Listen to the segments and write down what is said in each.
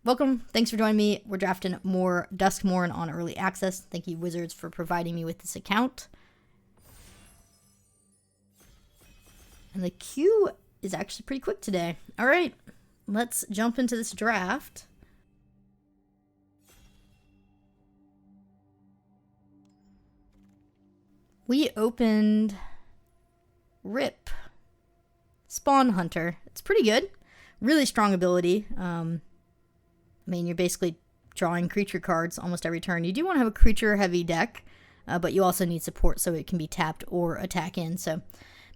Welcome. Thanks for joining me. We're drafting more Duskmourn on early access. Thank you, Wizards, for providing me with this account. And the queue is actually pretty quick today. All right, let's jump into this draft. We opened Rip, Spawn Hunter. It's pretty good. Really strong ability. I mean, you're basically drawing creature cards almost every turn. You do want to have a creature-heavy deck, but you also need support so it can be tapped or attack in. So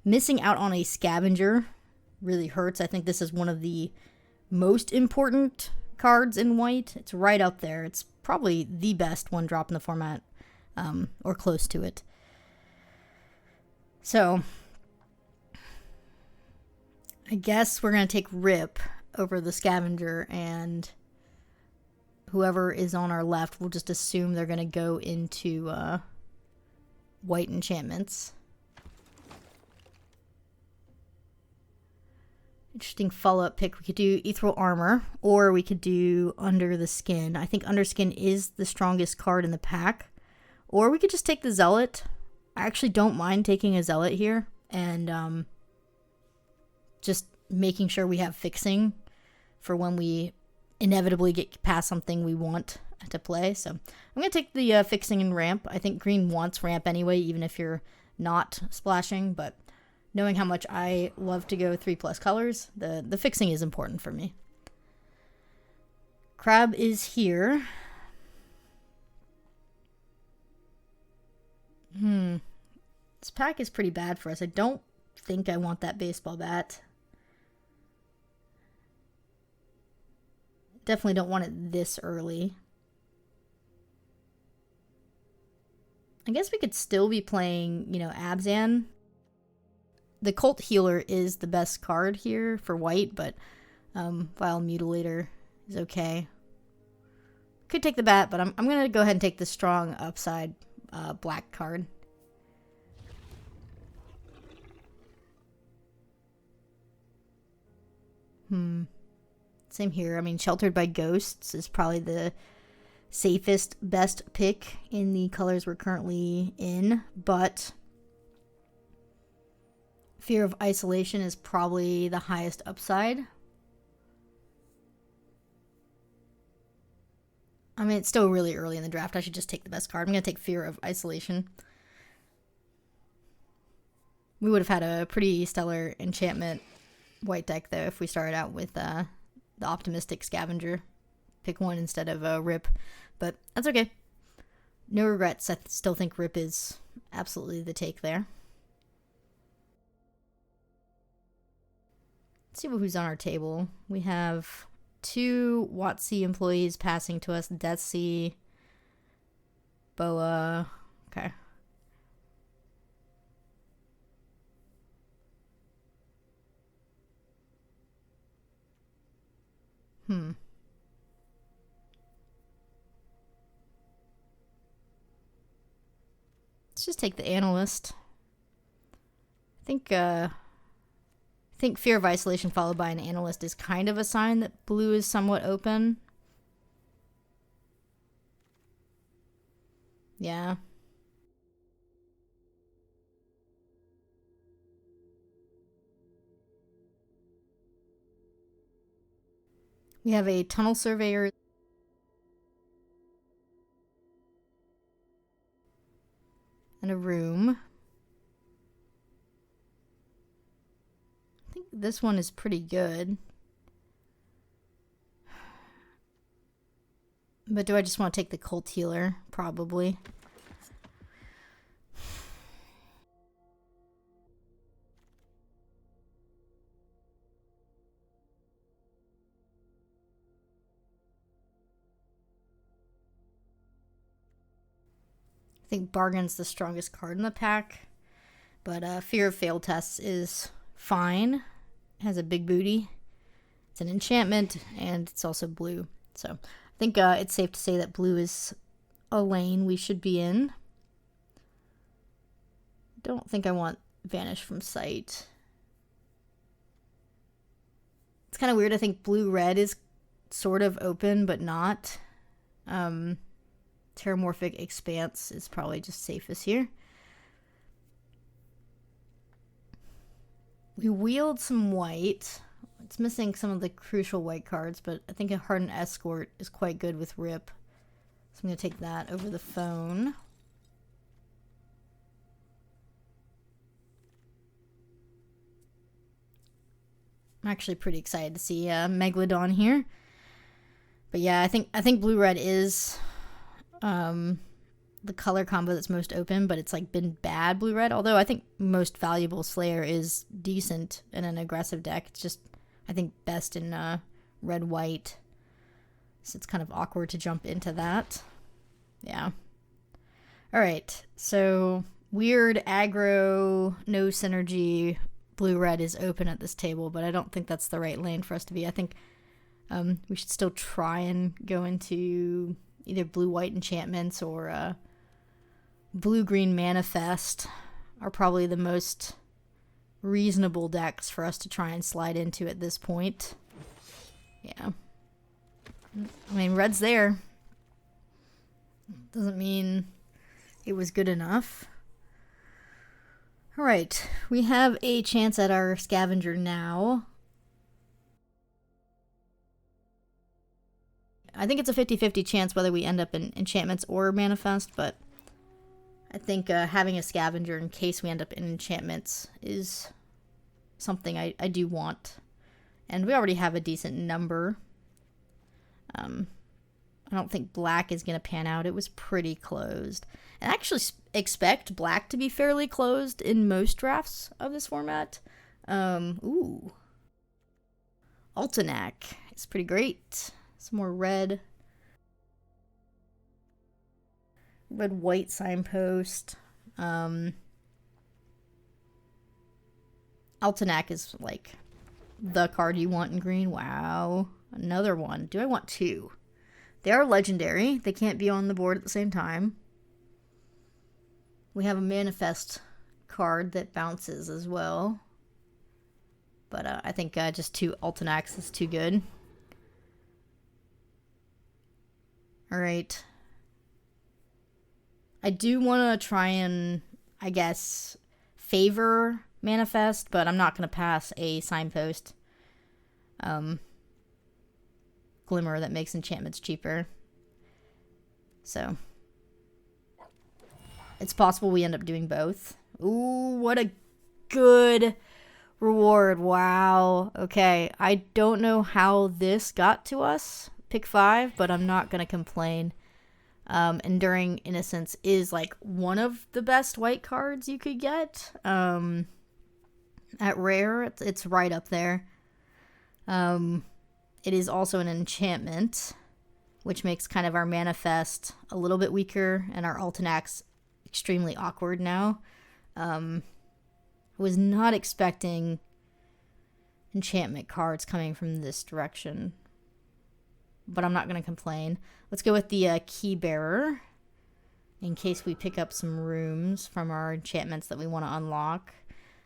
missing out on a scavenger really hurts. I think this is one of the most important cards in white. It's right up there. It's probably the best one drop in the format, or close to it. So I guess we're going to take Rip over the scavenger, and whoever is on our left, we'll just assume they're going to go into white enchantments. Interesting follow-up pick. We could do Ethereal Armor, or we could do Under the Skin. I think Underskin is the strongest card in the pack. Or we could just take the Zealot. I actually don't mind taking a Zealot here, and just making sure we have fixing for when we inevitably get past something we want to play. So I'm going to take the fixing and ramp. I think green wants ramp anyway, even if you're not splashing, but knowing how much I love to go 3+ colors, the fixing is important for me. Crab is here. This pack is pretty bad for us. I don't think I want that baseball bat. Definitely don't want it this early. I guess we could still be playing, Abzan. The Cult Healer is the best card here for white, but Vile Mutilator is okay. Could take the bat, but I'm going to go ahead and take the strong upside black card. Same here. I mean, Sheltered by Ghosts is probably the safest, best pick in the colors we're currently in, but Fear of Isolation is probably the highest upside. I mean, it's still really early in the draft. I should just take the best card. I'm going to take Fear of Isolation. We would have had a pretty stellar enchantment white deck, though, if we started out with the Optimistic Scavenger. Pick one instead of Rip, but that's okay. No regrets. I still think Rip is absolutely the take there. Let's see who's on our table. We have 2 WotC employees passing to us. Deathsea, Boa. Okay. Let's just take the Analyst. I think Fear of Isolation followed by an Analyst is kind of a sign that blue is somewhat open. Yeah. We have a Tunnel Surveyor. And a Room. I think this one is pretty good. But do I just want to take the Cult Healer? Probably. I think Bargain's the strongest card in the pack, but Fear of Failed Tests is fine. It has a big booty. It's an enchantment, and it's also blue. So I think it's safe to say that blue is a lane we should be in. Don't think I want Vanish from Sight. It's kind of weird. I think blue-red is sort of open, but not. Terramorphic Expanse is probably just safest here. We wheeled some white. It's missing some of the crucial white cards, but I think a Hardened Escort is quite good with Rip. So I'm going to take that over the phone. I'm actually pretty excited to see Megalodon here. But yeah, I think blue-red is the color combo that's most open, but it's like been bad blue-red. Although I think most valuable Slayer is decent in an aggressive deck. It's just, I think, best in red-white. So it's kind of awkward to jump into that. Yeah. Alright, so weird aggro, no synergy, blue-red is open at this table, but I don't think that's the right lane for us to be. I think we should still try and go into either blue-white enchantments or blue-green manifest are probably the most reasonable decks for us to try and slide into at this point. Yeah. I mean, red's there. Doesn't mean it was good enough. Alright, we have a chance at our scavenger now. I think it's a 50-50 chance whether we end up in enchantments or manifest, but I think having a scavenger in case we end up in enchantments is something I do want. And we already have a decent number. I don't think black is going to pan out. It was pretty closed. And I actually expect black to be fairly closed in most drafts of this format. Ooh. Altenac is pretty great. Some more red. Red-white signpost. Altenac is like the card you want in green. Wow. Another one. Do I want two? They are legendary. They can't be on the board at the same time. We have a manifest card that bounces as well. But I think just two Altenacs is too good. Alright. I do want to try and, I guess, favor manifest, but I'm not going to pass a signpost. Glimmer that makes enchantments cheaper. So it's possible we end up doing both. Ooh, what a good reward. Wow. Okay, I don't know how this got to us. Pick 5, but I'm not going to complain. Enduring Innocence is like one of the best white cards you could get. At rare, it's right up there. It is also an enchantment, which makes kind of our manifest a little bit weaker, and our Altenacs extremely awkward now. Was not expecting enchantment cards coming from this direction, but I'm not going to complain. Let's go with the Key Bearer, in case we pick up some rooms from our enchantments that we want to unlock.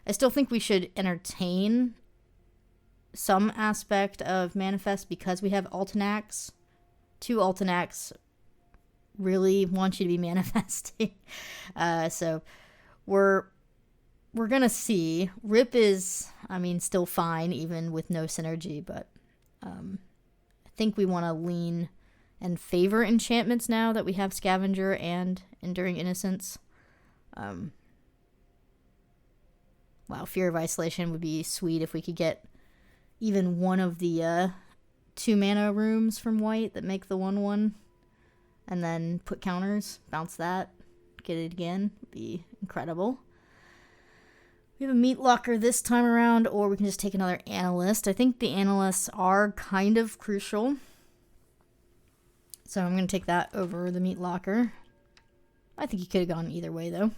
I still think we should entertain some aspect of manifest because we have Altenacs. 2 Altenacs really want you to be manifesting. So we're gonna see. Rip is, I mean, still fine even with no synergy, but I think we want to lean and favor enchantments now that we have Scavenger and Enduring Innocence. Wow, Fear of Isolation would be sweet if we could get even one of the 2 mana rooms from white that make the 1/1, and then put counters, bounce that, get it again. Would be incredible. We have a Meat Locker this time around, or we can just take another Analyst. I think the Analysts are kind of crucial, so I'm going to take that over the Meat Locker. I think he could have gone either way, though.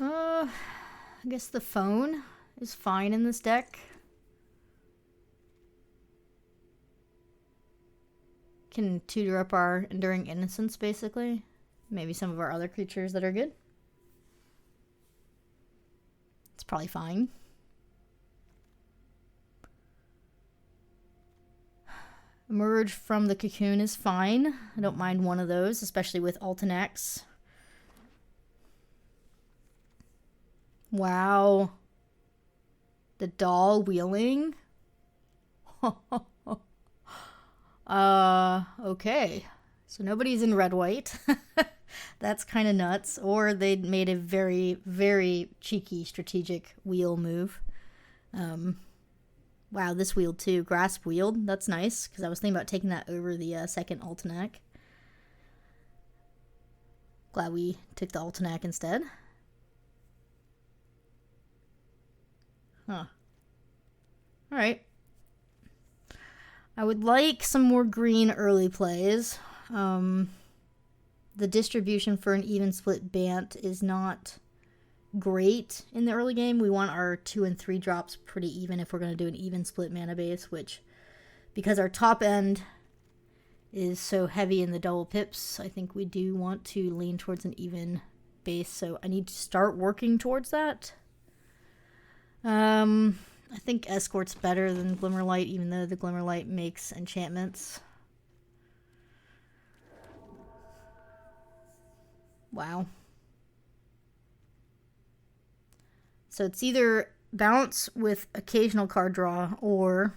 I guess the phone is fine in this deck. Can tutor up our Enduring Innocence, basically. Maybe some of our other creatures that are good. It's probably fine. Emerge from the Cocoon is fine. I don't mind one of those, especially with Altanax. Wow. The doll wheeling? Okay. So nobody's in red-white. That's kind of nuts. Or they made a very, very cheeky strategic wheel move. Wow, this wheel too. Grasp wheeled. That's nice, because I was thinking about taking that over the second Altanac. Glad we took the Altanac instead. Huh. Alright. I would like some more green early plays. The distribution for an even split Bant is not great in the early game. We want our 2 and 3 drops pretty even if we're going to do an even split mana base, which, because our top end is so heavy in the double pips, I think we do want to lean towards an even base, so I need to start working towards that. I think Escort's better than Glimmerlight, even though the Glimmerlight makes enchantments. Wow. So it's either bounce with occasional card draw or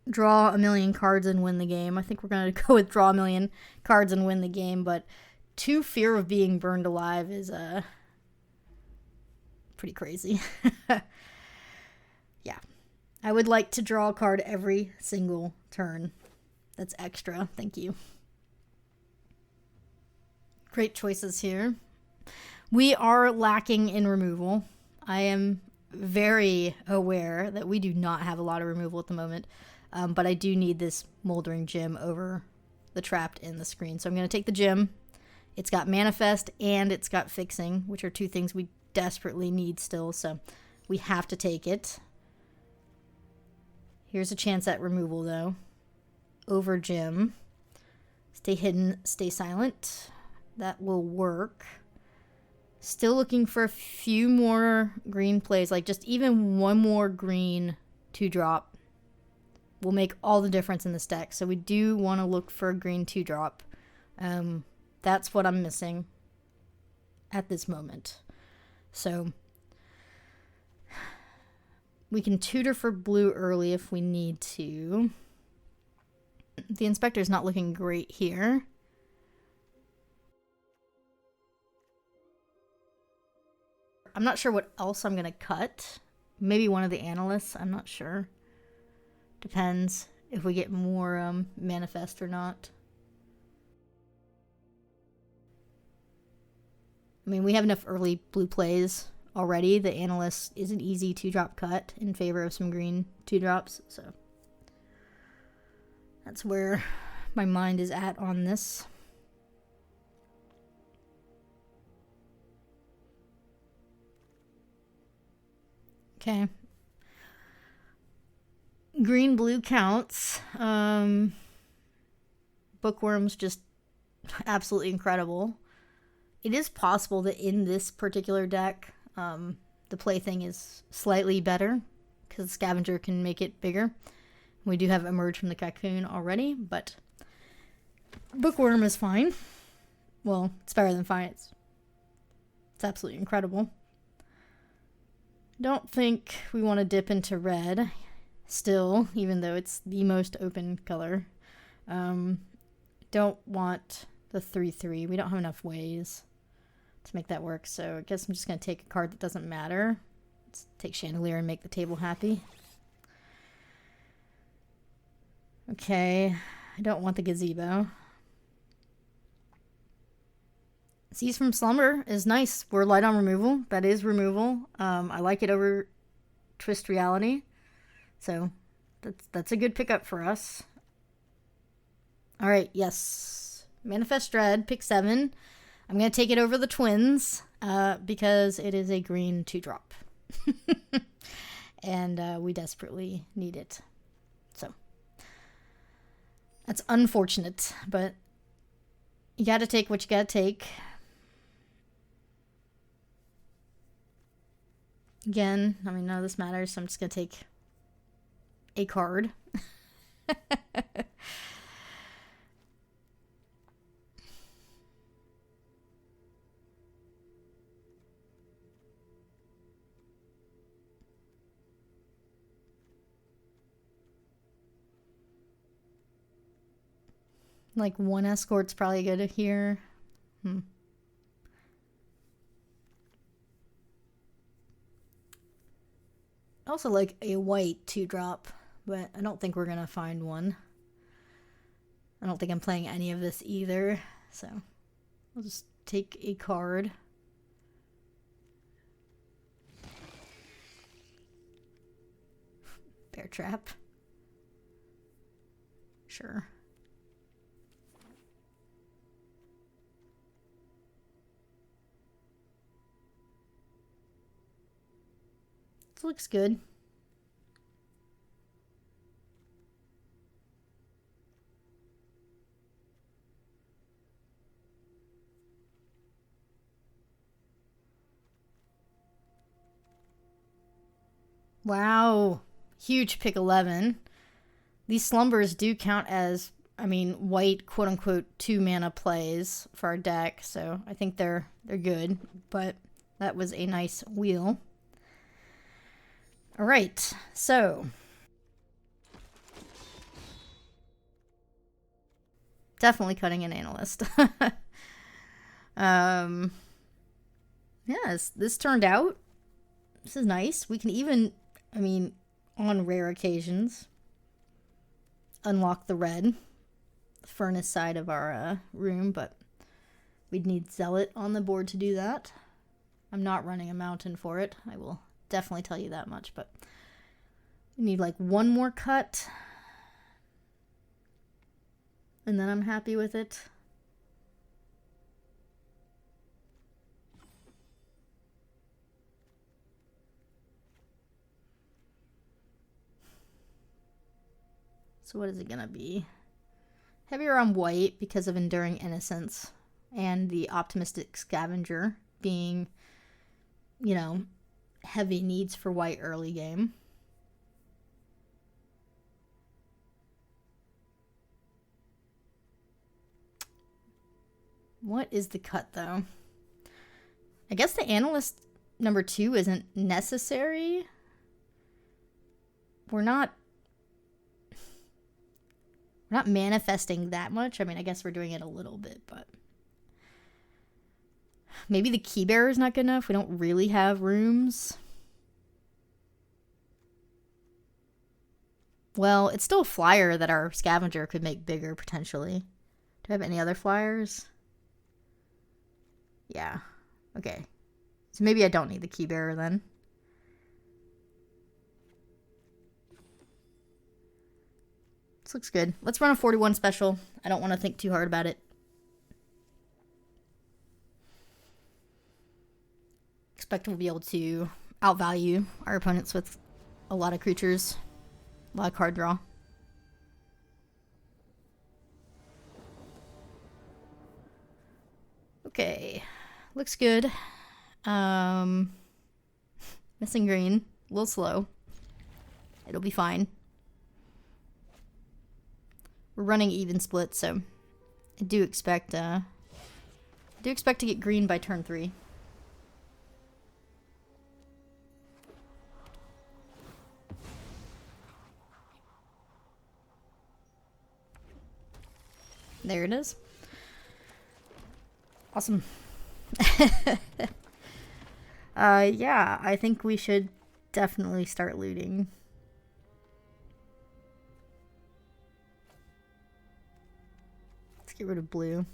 draw a million cards and win the game. I think we're going to go with draw a million cards and win the game, but 2 fear of being burned alive is pretty crazy. Yeah. I would like to draw a card every single turn. That's extra. Thank you. Great choices here. We are lacking in removal. I am very aware that we do not have a lot of removal at the moment, but I do need this Moldering Gem over the Trapped in the screen. So I'm going to take the Gem. It's got Manifest and it's got Fixing, which are 2 things we desperately need still, so we have to take it. Here's a chance at removal, though. Over Gem. Stay hidden, stay silent. That will work. Still looking for a few more green plays, like just even one more green 2-drop will make all the difference in this deck. So we do want to look for a green 2-drop. That's what I'm missing at this moment. So we can tutor for blue early if we need to. The Inspector's not looking great here. I'm not sure what else I'm going to cut. Maybe one of the Analysts. I'm not sure. Depends if we get more Manifest or not. I mean, we have enough early blue plays already. The Analyst is an easy 2-drop cut in favor of some green 2-drops. So that's where my mind is at on this. Okay. Green blue counts. Bookworm's just absolutely incredible. It is possible that in this particular deck, the plaything is slightly better because Scavenger can make it bigger. We do have Emerge from the Cocoon already, but Bookworm is fine. Well, it's better than fine. It's absolutely incredible. Don't think we want to dip into red still, even though it's the most open color. Don't want the 3/3. We don't have enough ways to make that work, so I guess I'm just going to take a card that doesn't matter. Let's take Chandelier and make the table happy. Okay, I don't want the Gazebo. Seize from Slumber is nice. We're light on removal. That is removal. I like it over Twist Reality. So that's a good pickup for us. All right, yes. Manifest Dread, pick 7. I'm going to take it over the Twins because it is a green 2-drop. And we desperately need it. So That's unfortunate, but you gotta take what you gotta take. Again, I mean, none of this matters, so I'm just gonna take a card. Like, one escort's probably good here. Also like a white 2-drop, but I don't think we're gonna find one. I don't think I'm playing any of this either, so I'll just take a card. Bear trap. Sure. This looks good. Wow. Huge pick 11. These slumbers do count as, I mean, white quote-unquote 2-mana plays for our deck, so I think they're good, but that was a nice wheel. All right, so definitely cutting an analyst. Yes, this turned out. This is nice. We can even, I mean, on rare occasions, unlock the red furnace side of our room, but we'd need Zealot on the board to do that. I'm not running a mountain for it. I will definitely tell you that much, but we need like one more cut, and then I'm happy with it. So what is it gonna be? Heavier on white because of Enduring Innocence and the Optimistic Scavenger being, you know, heavy needs for white early game. What is the cut, though? I guess the Analyst number 2 isn't necessary. We're not manifesting that much. I mean, I guess we're doing it a little bit, but maybe the Key Bearer is not good enough. We don't really have rooms. Well, it's still a flyer that our Scavenger could make bigger, potentially. Do I have any other flyers? Yeah. Okay. So maybe I don't need the Key Bearer then. This looks good. Let's run a 41 special. I don't want to think too hard about it. Expect we'll be able to outvalue our opponents with a lot of creatures. A lot of card draw. Okay. Looks good. Missing green. A little slow. It'll be fine. We're running even split, so I do expect to get green by turn 3. There it is. Awesome. Yeah, I think we should definitely start looting. Let's get rid of blue.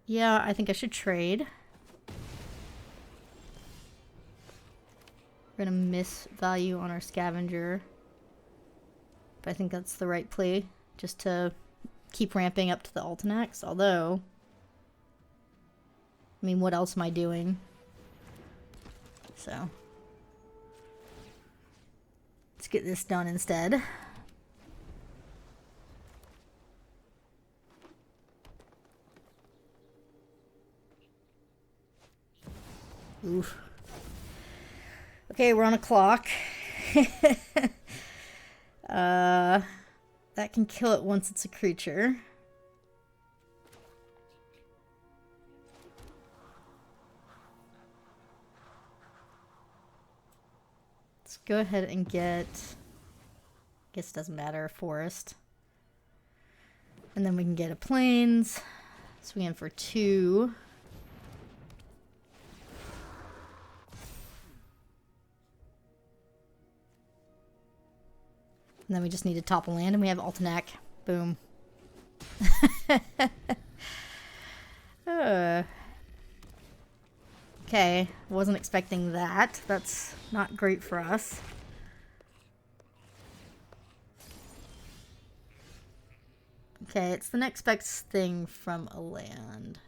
Yeah, I think I should trade. We're gonna miss value on our Scavenger. But I think that's the right play, just to keep ramping up to the Ultinax, although I mean, what else am I doing? So let's get this done instead. Oof. Okay, we're on a clock. That can kill it once it's a creature. Let's go ahead and get, guess it doesn't matter, a forest. And then we can get a plains. Swing in for 2. And then we just need to topple land, and we have Altenac. Boom. Okay, wasn't expecting that. That's not great for us. Okay, it's the next best thing from a land.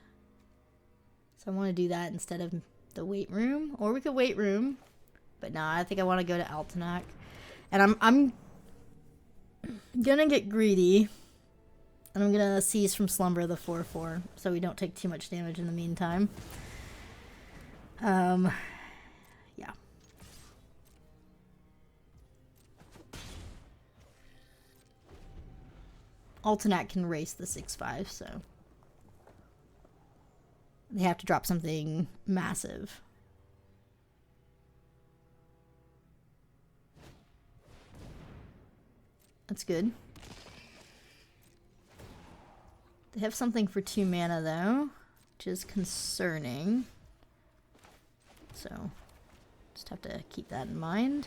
So I want to do that instead of the weight room. Or we could weight room. But no, I think I want to go to Altenac. And I'm gonna get greedy. And I'm gonna seize from slumber the 4/4. So we don't take too much damage in the meantime. Yeah. Altenac can race the 6/5, so they have to drop something massive. That's good. They have something for 2 mana though, which is concerning. So just have to keep that in mind.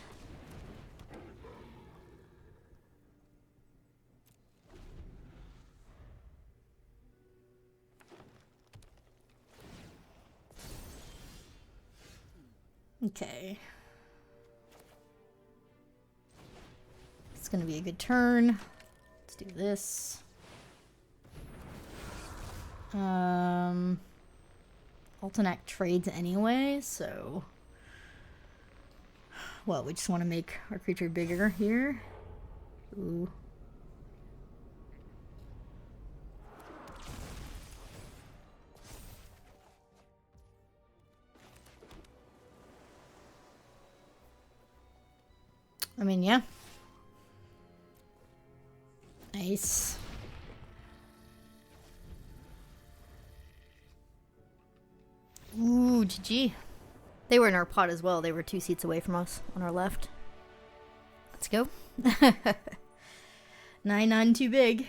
Okay. It's gonna be a good turn. Let's do this. Altenac trades anyway, so... Well, we just want to make our creature bigger here. Ooh. I mean, yeah. Nice. Ooh, GG. They were in our pot as well. They were 2 seats away from us on our left. Let's go. 9/9 too big.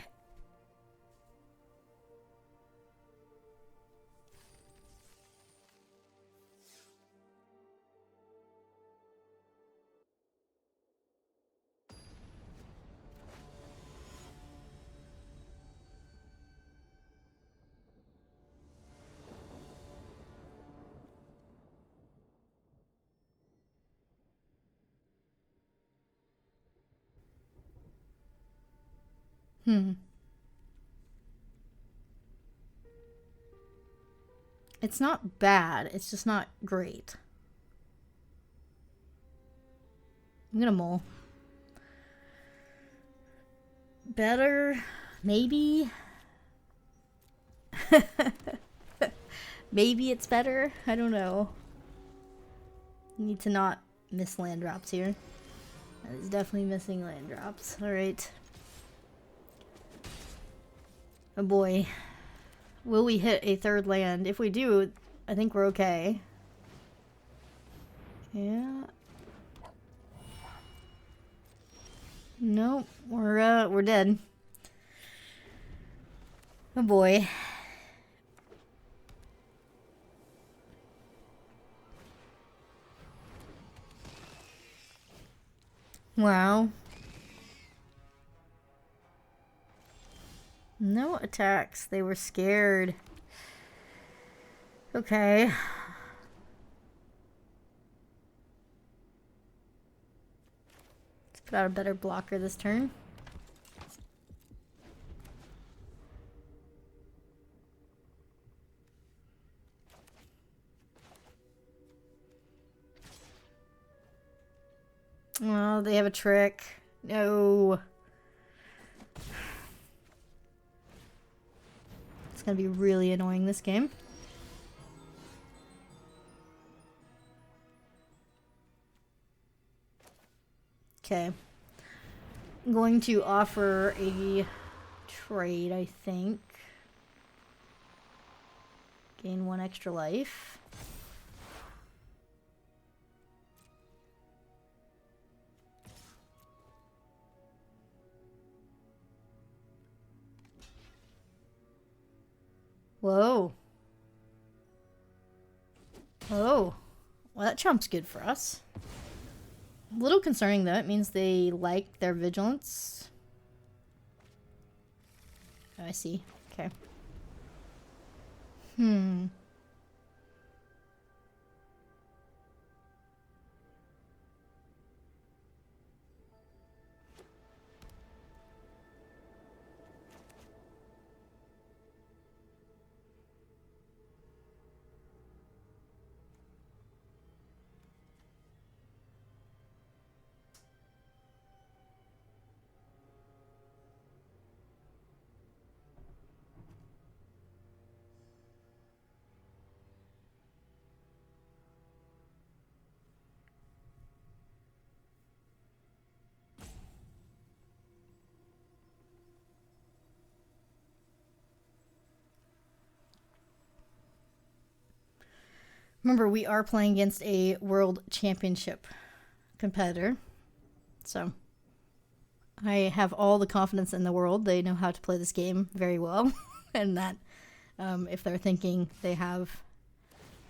It's not bad. It's just not great. I'm gonna mull. Better? Maybe? Maybe it's better? I don't know. Need to not miss land drops here. That is definitely missing land drops. Alright. Oh boy. Will we hit a 3rd land? If we do, I think we're okay. Yeah. Nope, we're dead. Oh boy. Wow. No attacks. They were scared. Okay. Let's put out a better blocker this turn. Oh, they have a trick. No. It's gonna be really annoying this game. Okay. I'm going to offer a trade, I think. Gain 1 extra life. Whoa. Oh. Well, that chomp's good for us. A little concerning, though. It means they like their vigilance. Oh, I see. Okay. Remember, we are playing against a world championship competitor. So, I have all the confidence in the world. They know how to play this game very well. And that if they're thinking they have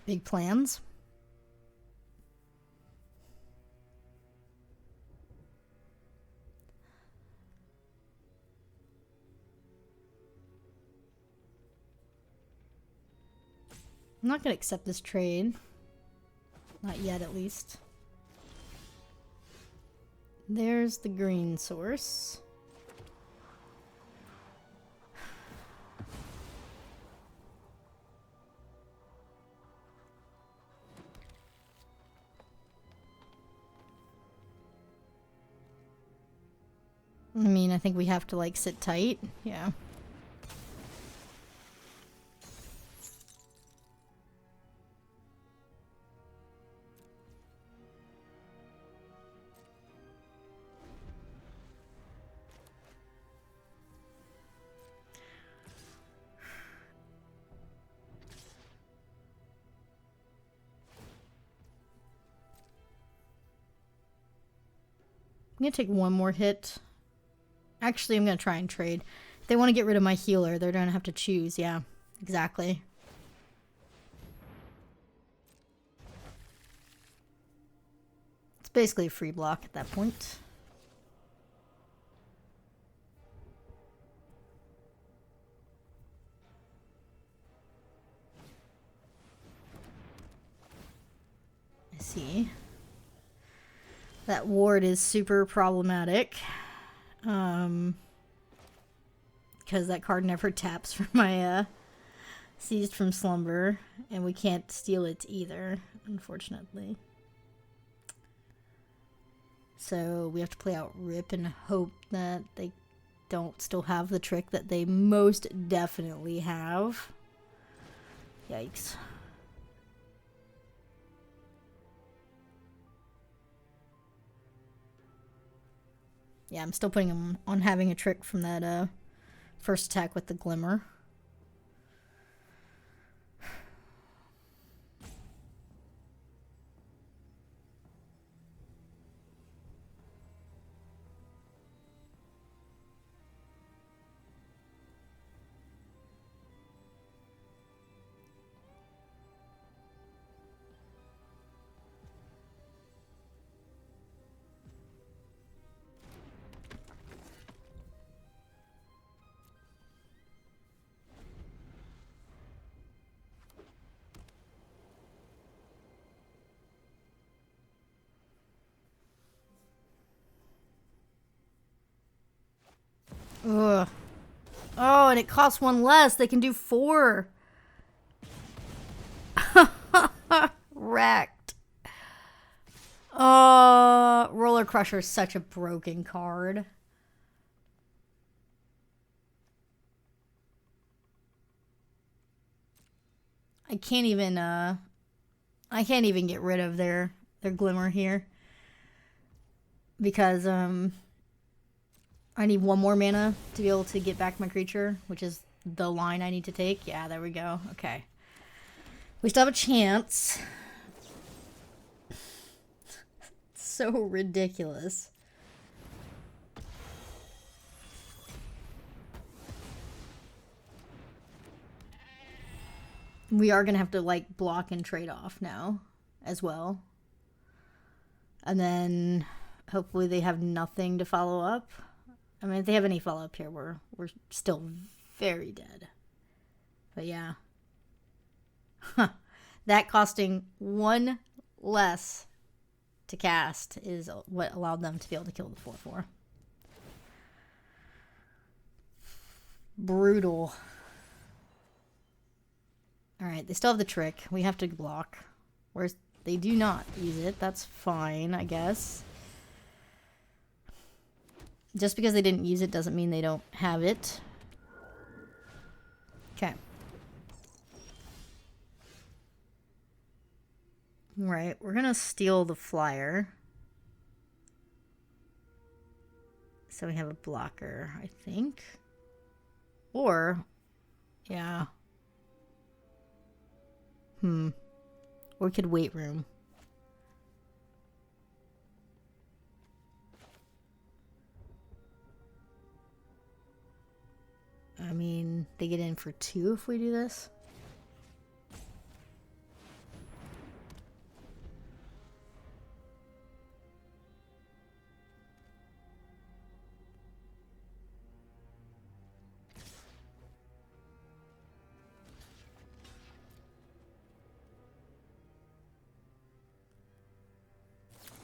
big plans. I'm not going to accept this trade. Not yet, at least. There's the green source. I mean, I think we have to, like, sit tight. Yeah. I'm going to take one more hit. Actually, I'm going to try and trade. If they want to get rid of my healer, they're going to have to choose. Yeah, exactly. It's basically a free block at that point. I see. That ward is super problematic. Because that card never taps for my Seized from Slumber. And we can't steal it either, unfortunately. So we have to play out Rip and hope that they don't still have the trick that they most definitely have. Yikes. Yeah, I'm still putting him on having a trick from that first attack with the Glimmer. Ugh. Oh, and it costs 1 less. They can do 4. Wrecked. Roller Crusher is such a broken card. I can't even get rid of their Glimmer here. Because I need one more mana to be able to get back my creature, which is the line I need to take. Yeah, there we go. Okay. We still have a chance. So ridiculous. We are going to have to, like, block and trade off now as well. And then hopefully they have nothing to follow up. I mean, if they have any follow-up here, we're still very dead. But yeah. Huh. That costing one less to cast is what allowed them to be able to kill the 4/4. Brutal. Alright, they still have the trick. We have to block. Whereas they do not use it. That's fine, I guess. Just because they didn't use it doesn't mean they don't have it. Okay. Right, we're gonna steal the flyer. So we have a blocker, I think. Or, yeah. Or we could wait room. I mean, they get in for 2 if we do this.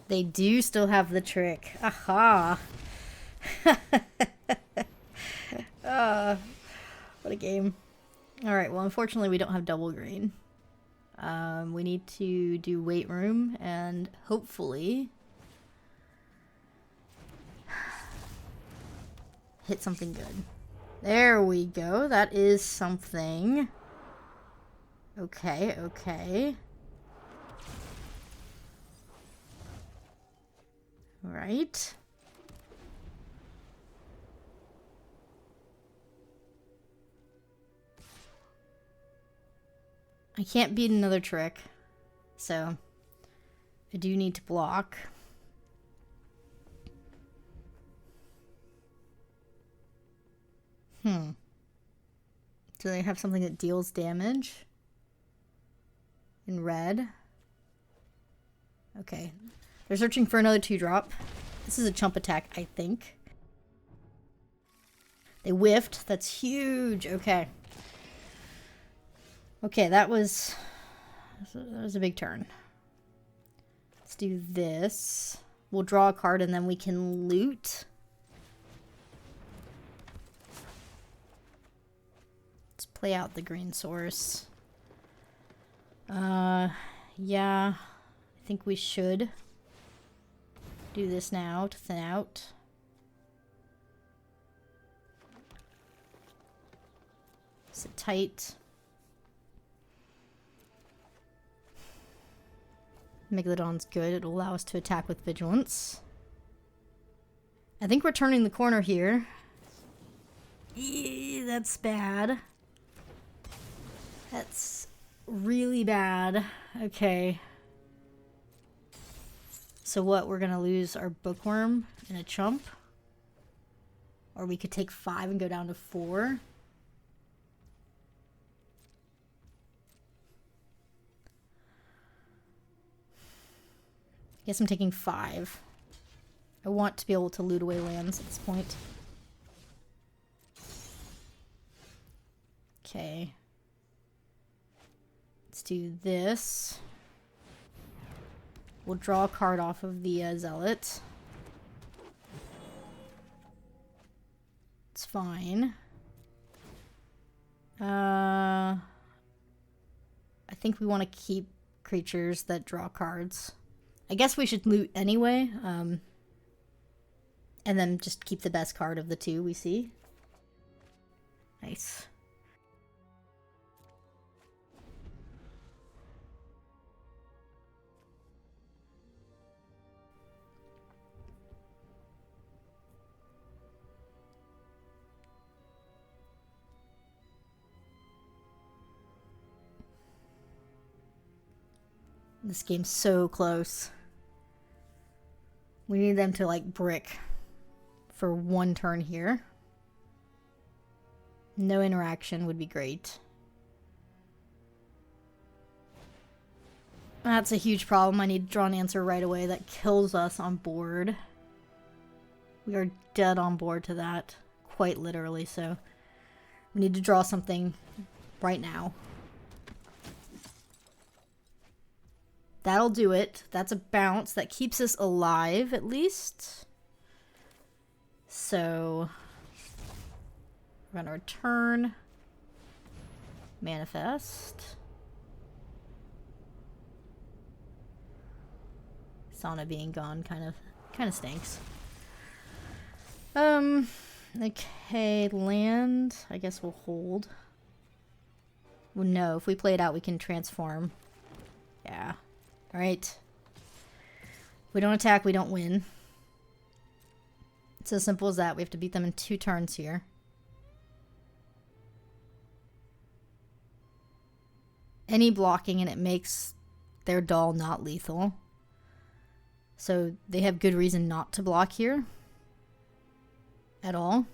They do still have the trick. Aha! What a game. Alright, well, unfortunately we don't have double green. We need to do wait room and hopefully hit something good. There we go. That is something. Okay, okay. Right. I can't beat another trick, so I do need to block. Do they have something that deals damage? In red? Okay. They're searching for another 2-drop. This is a chump attack, I think. They whiffed. That's huge. Okay. Okay, that was a big turn. Let's do this. We'll draw a card and then we can loot. Let's play out the green source. Yeah. I think we should do this now to thin out. Sit tight. Megalodon's good. It'll allow us to attack with vigilance. I think we're turning the corner here. Eee, that's bad. That's really bad. Okay. So what? We're gonna lose our bookworm and a chump? Or we could take 5 and go down to 4. Guess I'm taking 5. I want to be able to loot away lands at this point. Okay. Let's do this. We'll draw a card off of the Zealot. It's fine. I think we want to keep creatures that draw cards. I guess we should loot anyway. And then just keep the best card of the two we see. Nice. This game's so close. We need them to like brick for one turn here. No interaction would be great. That's a huge problem. I need to draw an answer right away that kills us on board. We are dead on board to that. Quite literally, so. We need to draw something right now. That'll do it. That's a bounce. That keeps us alive, at least. So, we're gonna return. Manifest. Sauna being gone kind of stinks. Okay, land. I guess we'll hold. Well, no, if we play it out, we can transform. Yeah. Alright. If we don't attack, we don't win. It's as simple as that. We have to beat them in 2 turns here. Any blocking and it makes their doll not lethal. So they have good reason not to block here. At all.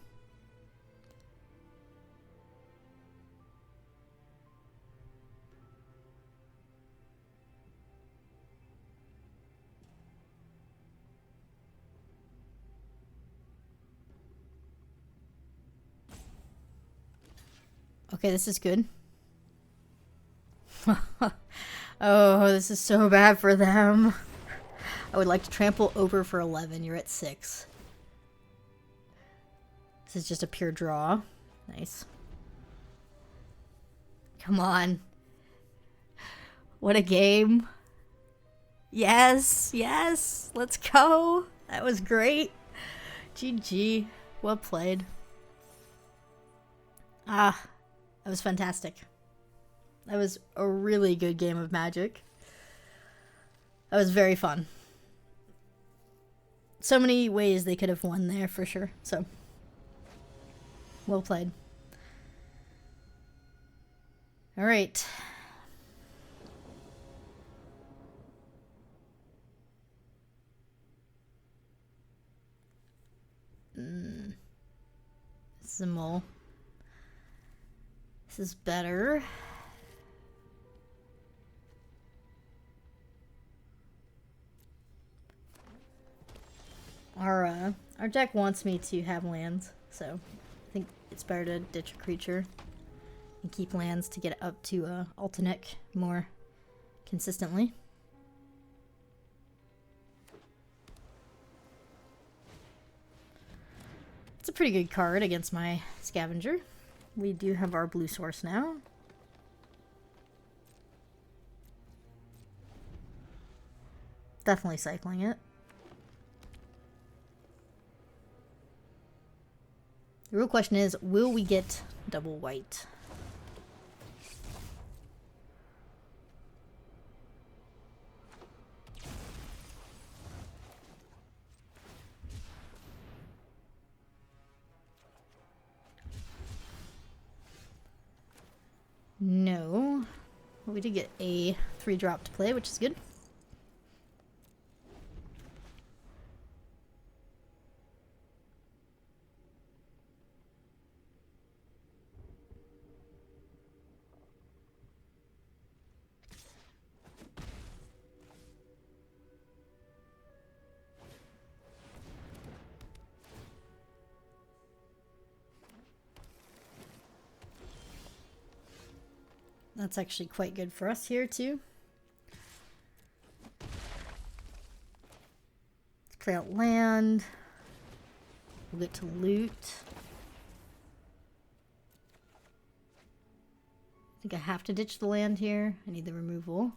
Okay, this is good. Oh, this is so bad for them. I would like to trample over for 11. You're at 6. This is just a pure draw. Nice. Come on. What a game. Yes, yes. Let's go. That was great. GG. Well played. Ah. That was fantastic. That was a really good game of Magic. That was very fun. So many ways they could have won there for sure. So, well played. All right. This is a mole. This is better. Our deck wants me to have lands, so I think it's better to ditch a creature and keep lands to get up to Altinic more consistently. It's a pretty good card against my Scavenger. We do have our blue source now. Definitely cycling it. The real question is, will we get double white? No. Well, we did get a 3-drop to play, which is good. That's actually quite good for us here, too. Let's clear out land. We'll get to loot. I think I have to ditch the land here. I need the removal.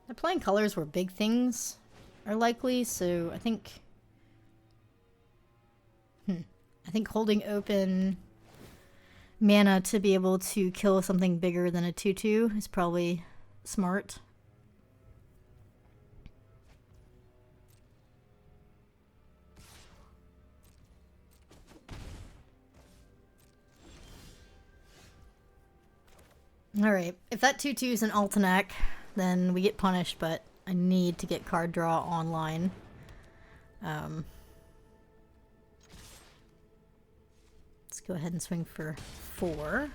Yep. playing colors where big things are likely, so I think... I think holding open mana to be able to kill something bigger than a 2/2 is probably smart. Alright, if that 2/2 is an Altenac, then we get punished, but I need to get card draw online. Let's go ahead and swing for 4.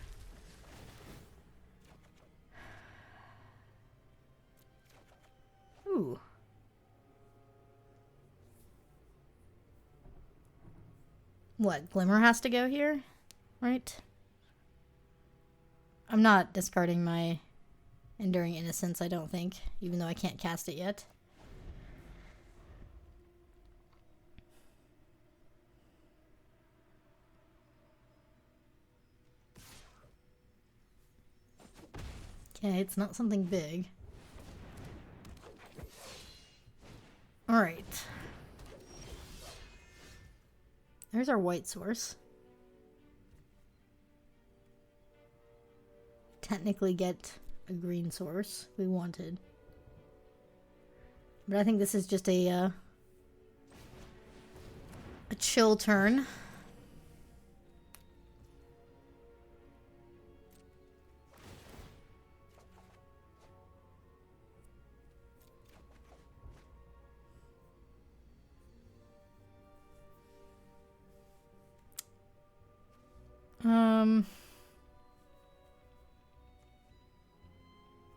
Ooh. What, Glimmer has to go here? Right? I'm not discarding my Enduring Innocence, I don't think, even though I can't cast it yet. Okay, it's not something big. Alright. There's our white source. Technically get a green source we wanted. But I think this is just a chill turn.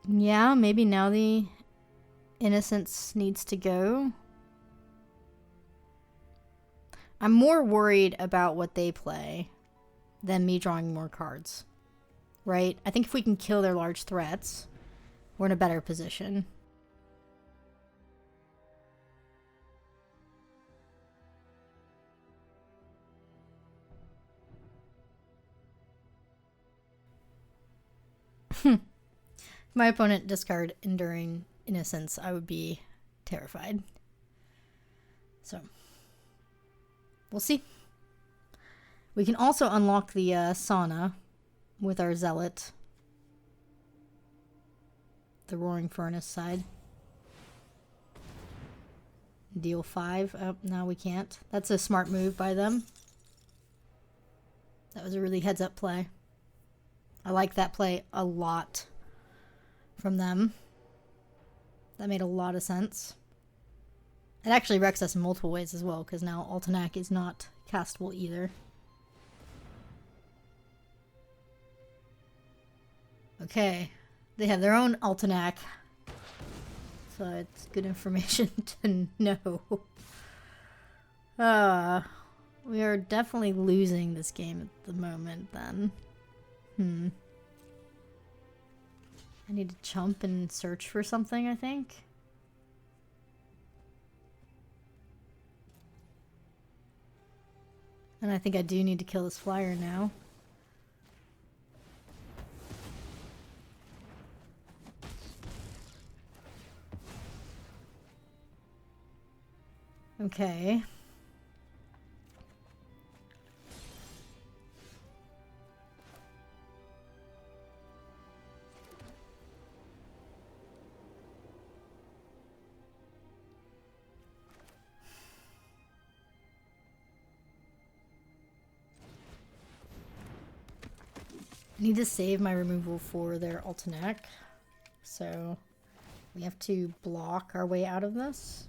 Yeah, maybe now the Innocence needs to go. I'm more worried about what they play than me drawing more cards. Right? I think if we can kill their large threats, we're in a better position. If my opponent discard Enduring Innocence, I would be terrified. So, we'll see. We can also unlock the sauna with our Zealot. The Roaring Furnace side. Deal 5. Oh, no, we can't. That's a smart move by them. That was a really heads-up play. I like that play a lot from them. That made a lot of sense. It actually wrecks us in multiple ways as well, because now Altenac is not castable either. Okay. They have their own Altenac. So it's good information to know. We are definitely losing this game at the moment then. I need to chump and search for something, I think. And I think I do need to kill this flyer now. Okay. I need to save my removal for their Altenac. So we have to block our way out of this.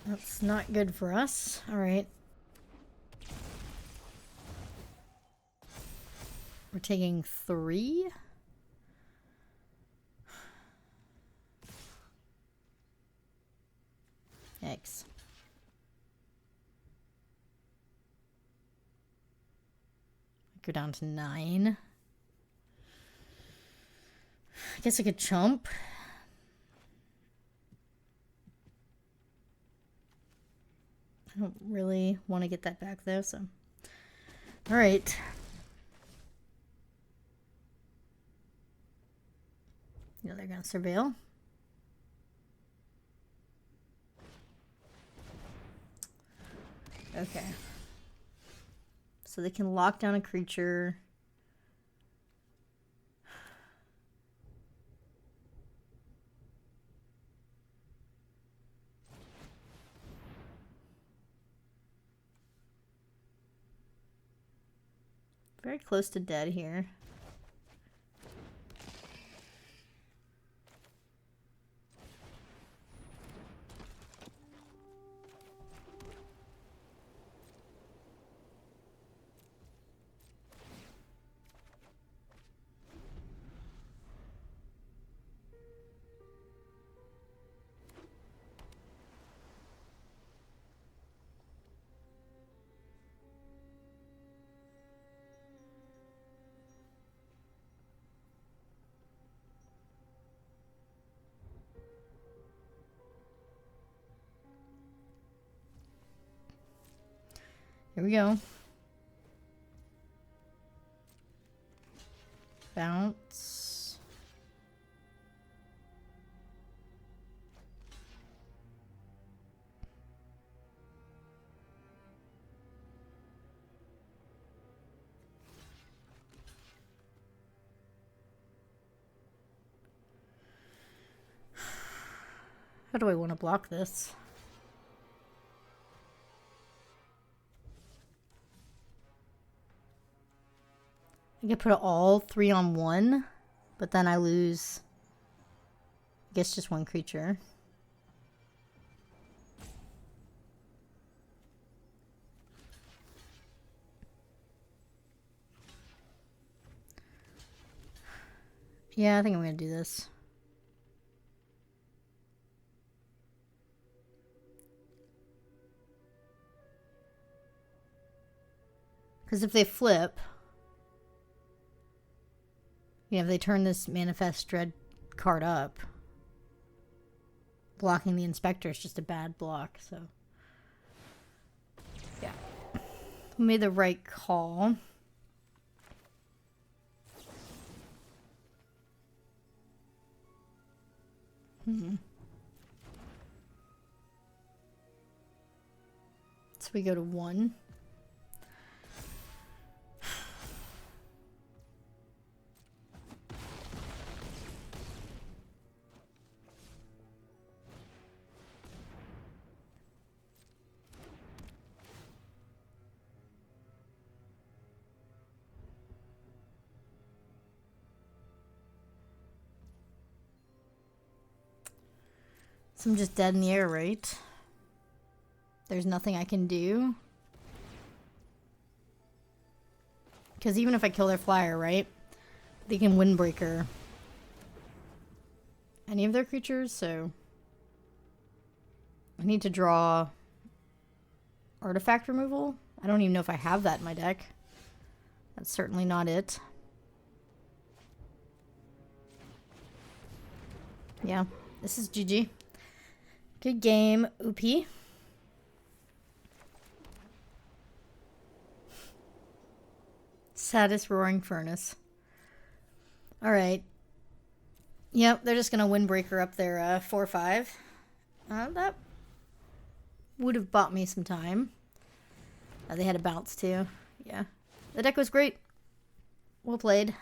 That's not good for us. All right. We're taking 3. Yikes. Go down to 9. I guess I could chump. I don't really want to get that back though, so. Alright. Yeah, they're gonna surveil. Okay. So they can lock down a creature. Very close to dead here. Here we go. Bounce. How do I want to block this? I could put all 3 on 1, but then I lose, I guess, just 1 creature. Yeah, I think I'm going to do this. Because if they flip, you know, if they turn this Manifest Dread card up, blocking the Inspector is just a bad block, so. Yeah. We made the right call. So we go to 1. So I'm just dead in the air, right? There's nothing I can do. Because even if I kill their flyer, right? They can Windbreaker any of their creatures, so I need to draw artifact removal. I don't even know if I have that in my deck. That's certainly not it. Yeah, this is GG. Good game, OP. Saddest Roaring Furnace. Alright. Yep, they're just going to Windbreaker up their 4/5. That would have bought me some time. They had a bounce too. Yeah. The deck was great. Well played.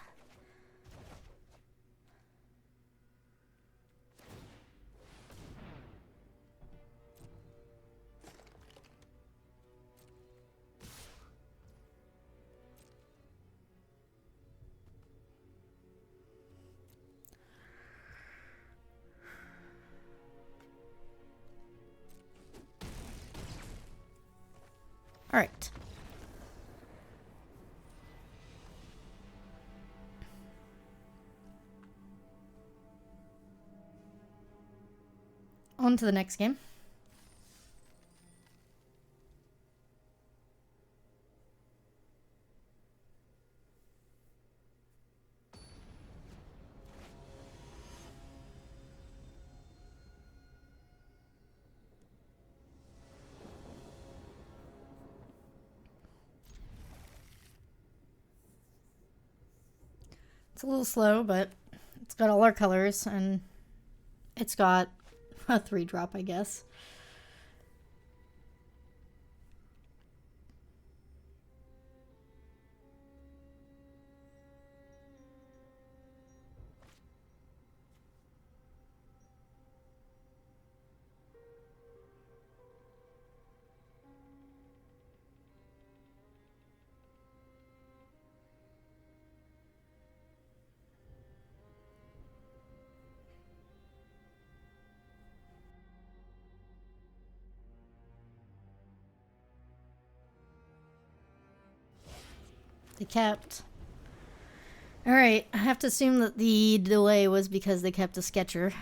All right. On to the next game. It's a little slow, but it's got all our colors, and it's got a 3-drop, I guess. They kept. Alright, I have to assume that the delay was because they kept a sketcher.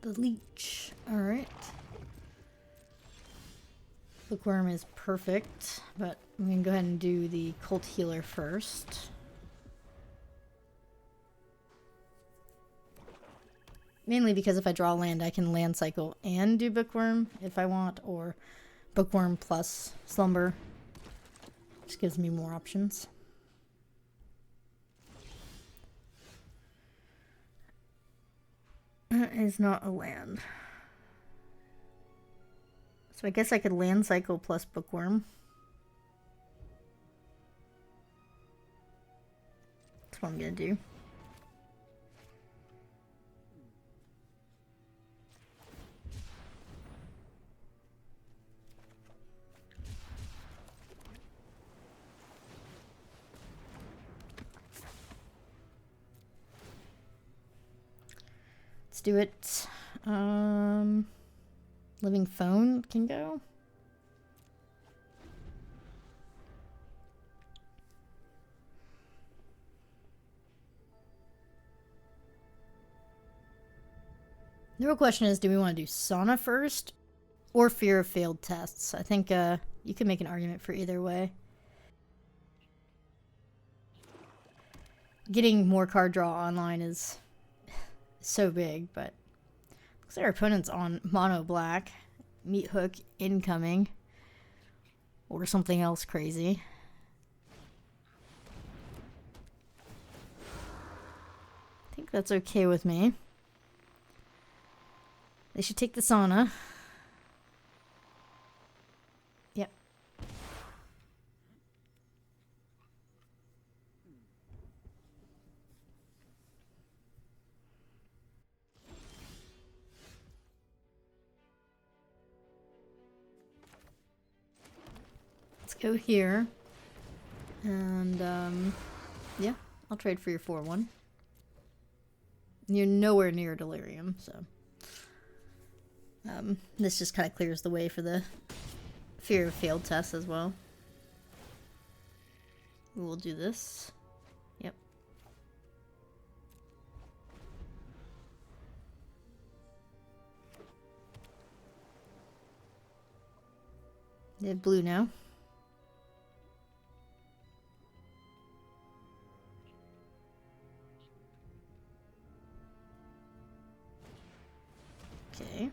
The leech. Alright. Bookworm is perfect, but I'm going to go ahead and do the cult healer first. Mainly because if I draw land, I can land cycle and do bookworm if I want, or bookworm plus slumber. Just gives me more options. That is not a land. So I guess I could land cycle plus bookworm. That's what I'm gonna do. Let's do it. Living phone can go. The real question is, do we want to do sauna first or fear of failed tests? I think you can make an argument for either way. Getting more card draw online is so big, but looks like our opponent's on mono black. Meat hook incoming. Or something else crazy. I think that's okay with me. They should take the sauna. Yep. Let's go here. And, yeah, I'll trade for your 4-1. You're nowhere near delirium, so. This just kind of clears the way for the fear of failed tests as well. We'll do this. Yep. They have blue now. Okay.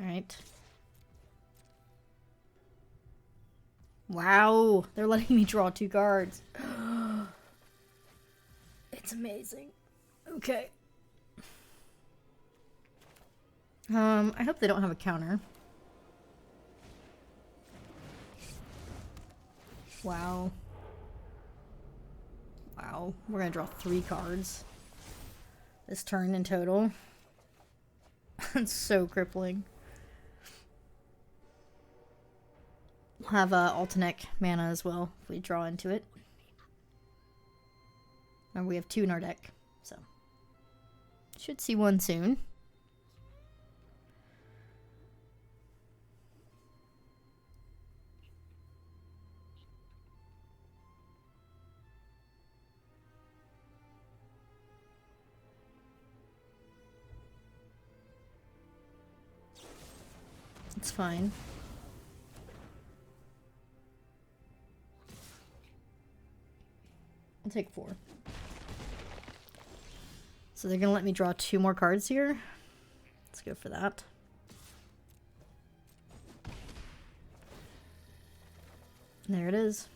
Alright. Wow, they're letting me draw 2 cards. It's amazing. Okay. I hope they don't have a counter. Wow. Wow, we're gonna draw 3 cards this turn in total. That's so crippling. We'll have Altanec mana as well if we draw into it. And we have 2 in our deck, so should see 1 soon. It's fine. I'll take 4. So they're gonna let me draw 2 more cards here. Let's go for that. There it is.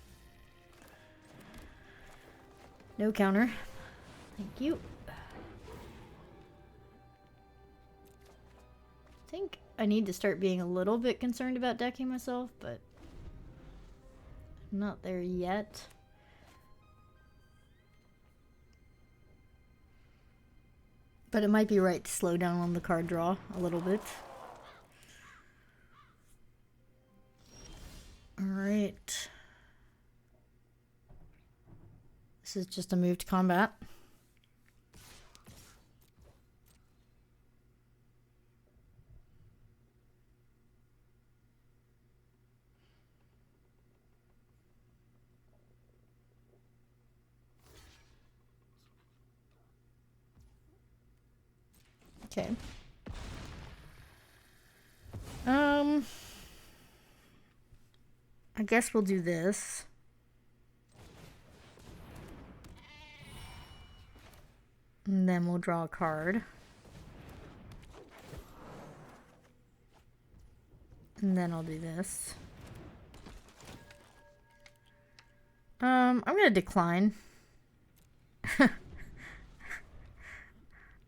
No counter. Thank you. I think I need to start being a little bit concerned about decking myself, but I'm not there yet. But it might be right to slow down on the card draw a little bit. Alright. This is just a move to combat. Okay. I guess we'll do this. And then we'll draw a card. And then I'll do this. I'm gonna decline.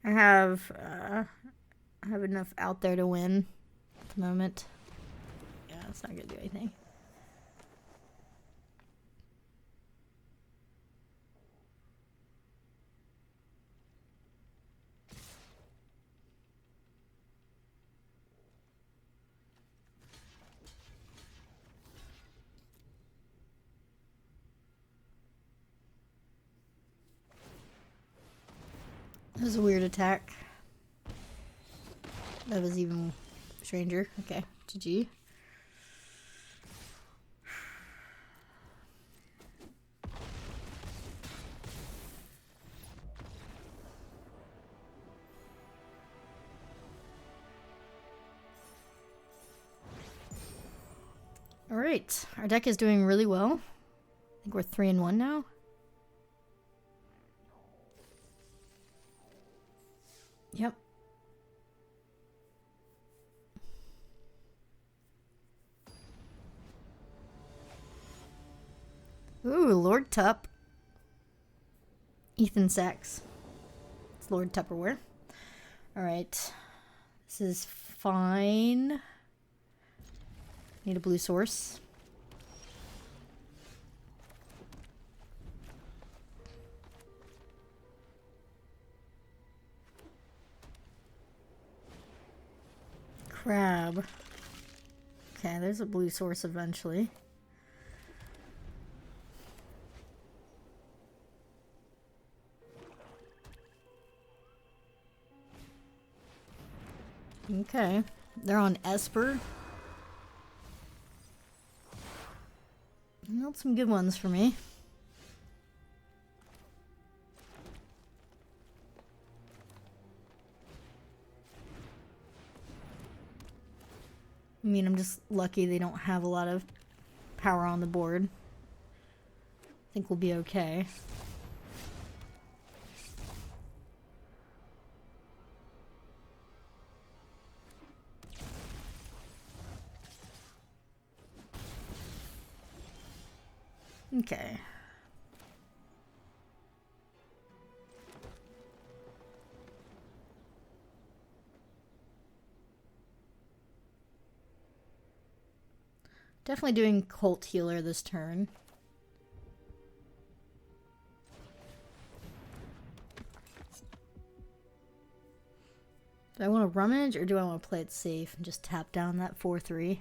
I have enough out there to win at the moment. Yeah, it's not gonna do anything. That was a weird attack. That was even stranger. Okay, GG. Alright, our deck is doing really well. I think we're 3-1 now. Yep. Ooh, Lord Tup. Ethan Sachs. It's LordTupperware. Alright. This is fine. Need a blue source. Crab. Okay, there's a blue source eventually. Okay, they're on Esper. Not some good ones for me. I mean, I'm just lucky they don't have a lot of power on the board. I think we'll be okay. Okay. Definitely doing Cult Healer this turn. Do I want to rummage or do I want to play it safe and just tap down that 4/3?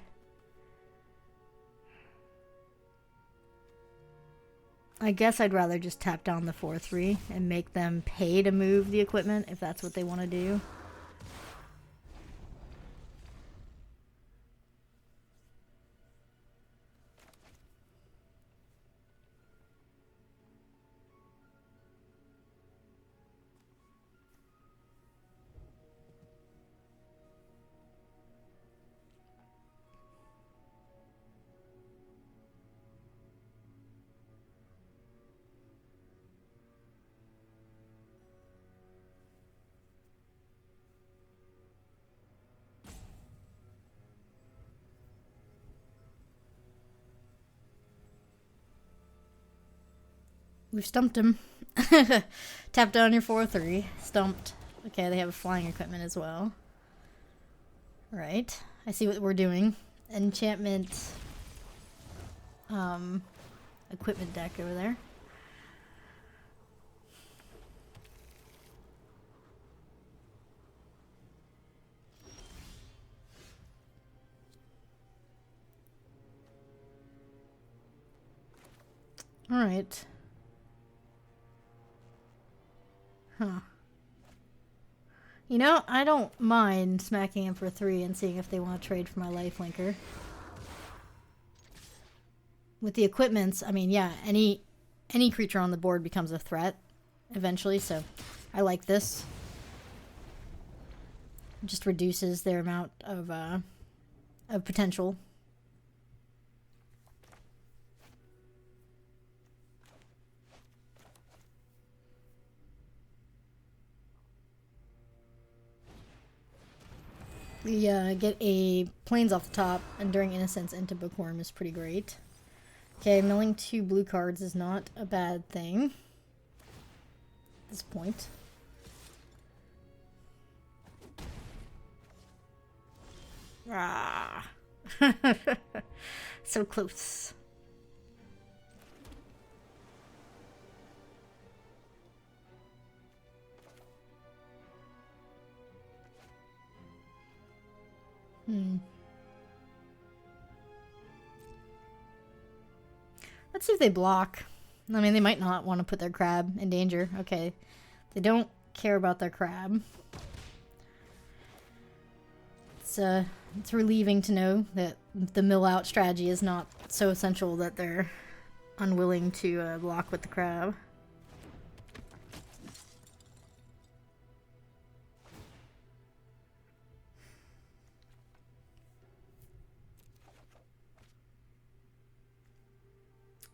I guess I'd rather just tap down the 4/3 and make them pay to move the equipment if that's what they want to do. We've stumped him. Tap down your 4/3. Stumped. Okay, they have flying equipment as well. Right. I see what we're doing. Enchantment equipment deck over there. Alright. Huh. You know, I don't mind smacking him for 3 and seeing if they want to trade for my lifelinker. With the equipments, I mean, yeah, any creature on the board becomes a threat eventually, so I like this. It just reduces their amount of potential. We get a Plains off the top, Enduring Innocence into Bookworm is pretty great. Okay, milling 2 blue cards is not a bad thing at this point. Ah. So close. Let's see if they block. I mean, they might not want to put their crab in danger. Okay. They don't care about their crab. It's relieving to know that the mill out strategy is not so essential that they're unwilling to block with the crab.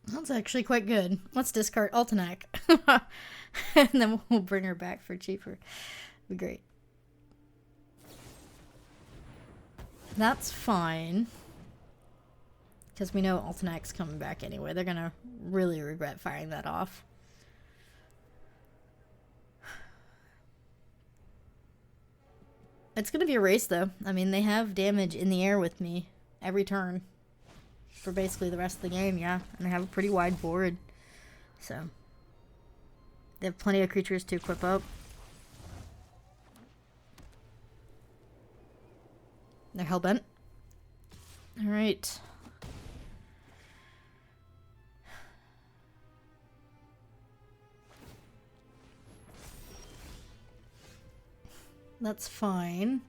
That's actually quite good. Let's discard Altenac. And then we'll bring her back for cheaper. Be great. That's fine. Because we know Altenac's coming back anyway. They're gonna really regret firing that off. It's gonna be a race though. I mean, they have damage in the air with me every turn. For basically the rest of the game, yeah. And they have a pretty wide board. So they have plenty of creatures to equip up. They're hellbent. Alright. That's fine.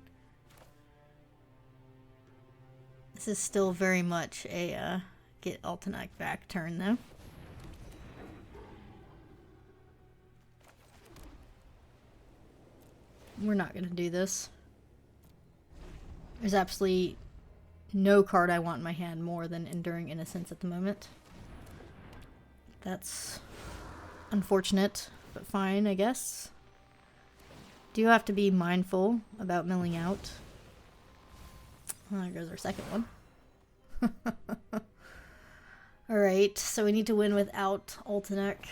This is still very much a get Altenac back turn, though. We're not going to do this. There's absolutely no card I want in my hand more than Enduring Innocence at the moment. That's unfortunate, but fine, I guess. Do have to be mindful about milling out. Oh, there goes our second one. Alright, so we need to win without Altenac.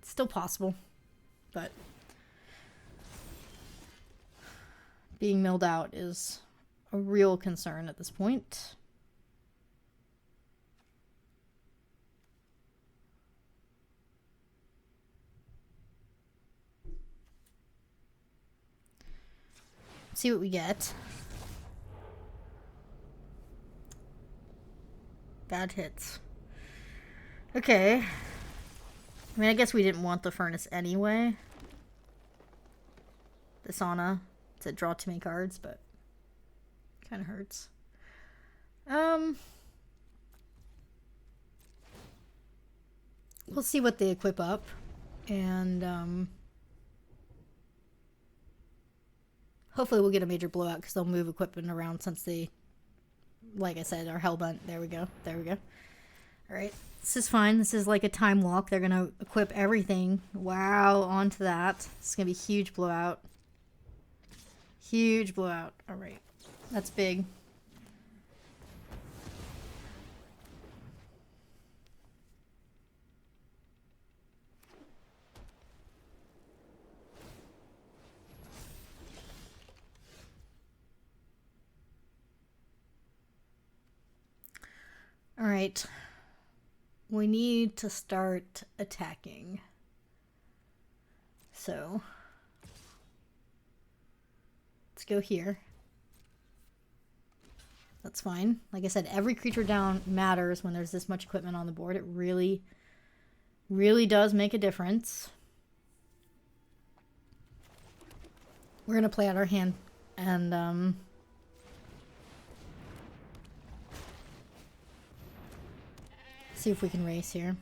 It's still possible, but being milled out is a real concern at this point. See what we get. Bad hits. Okay. I mean, I guess we didn't want the furnace anyway. The sauna to draw too many cards, but kind of hurts. We'll see what they equip up, and hopefully we'll get a major blowout because they'll move equipment around since they, like I said, are hellbent. There we go. There we go. All right. This is fine. This is like a time walk. They're going to equip everything. Wow, onto that. It's going to be a huge blowout. Huge blowout. All right. That's big. All right. We need to start attacking. So let's go here. That's fine. Like I said, every creature down matters when there's this much equipment on the board. It really, really does make a difference. We're going to play out our hand and see if we can race here.